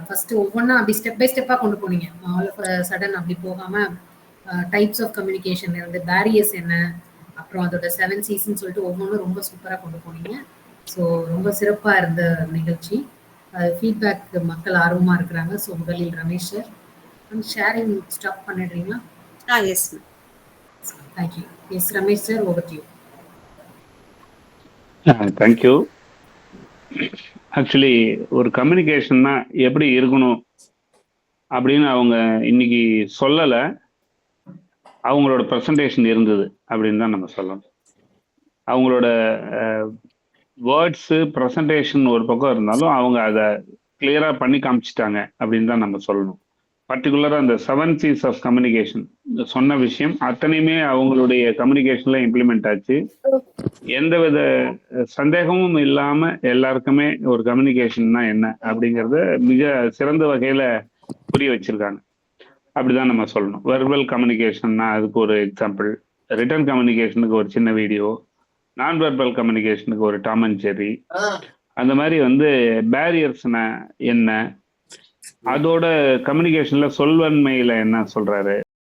ஃபர்ஸ்ட் ஒவ்வொன்றா அப்படி ஸ்டெப் பை ஸ்டெப்பாக கொண்டு போனீங்க. ஆல் ஆஃப் சடன் அப்படி போகாம டைப்ஸ் ஆஃப் கம்யூனிகேஷன் இருந்து பேரியர்ஸ் என்ன, அப்புறம் அதோட 7 C's சொல்லிட்டு ஒவ்வொன்றும் ரொம்ப சூப்பராக கொண்டு போனீங்க. ஸோ ரொம்ப சிறப்பாக இருந்த நிகழ்ச்சி. ஃபீட்பேக் மக்கள் ஆர்வமாக இருக்கிறாங்க. ஸோ முதலில் ரமேஷ் சார் ஷேரிங் ஸ்டாப் பண்ணிடுறீங்களா? Yes ma'am. Thank you. Yes Ramesh sir, over to you. Thank you. Actually ஒரு கம்யூனிகேஷன்னா எப்படி இருக்கணும் அப்படின்னு அவங்க இன்னைக்கு சொல்லலை, அவங்களோட ப்ரெசன்டேஷன் இருந்தது அப்படின்னு தான் நம்ம சொல்லணும். அவங்களோட வேர்ட்ஸு ப்ரெசன்டேஷன் ஒரு பக்கம் இருந்தாலும் அவங்க அதை கிளியராக பண்ணி காமிச்சிட்டாங்க அப்படின்னு தான் நம்ம சொல்லணும். பர்டிகுலராக அந்த 7 C's ஆஃப் கம்யூனிகேஷன் சொன்ன விஷயம் அத்தனையுமே அவங்களுடைய கம்யூனிகேஷன்ல இம்ப்ளிமெண்ட் ஆச்சு. எந்தவித சந்தேகமும் இல்லாம எல்லாருக்குமே ஒரு கம்யூனிகேஷன்னா என்ன அப்படிங்கிறத மிக சிறந்த வகையில புரிய வச்சிருக்காங்க. அப்படிதான் நம்ம சொல்லணும். வெர்பல் கம்யூனிகேஷன்னா அதுக்கு ஒரு எக்ஸாம்பிள், ரிட்டன் கம்யூனிகேஷனுக்கு ஒரு சின்ன வீடியோ, நான் வெர்பல் கம்யூனிகேஷனுக்கு ஒரு டாம் அண்ட் ஜெர்ரி, அந்த மாதிரி வந்து பேரியர்ஸ்னா என்ன, அதோட கம்யூனிகேஷன்ல சொல்வன்மையில என்ன சொல்றாரு,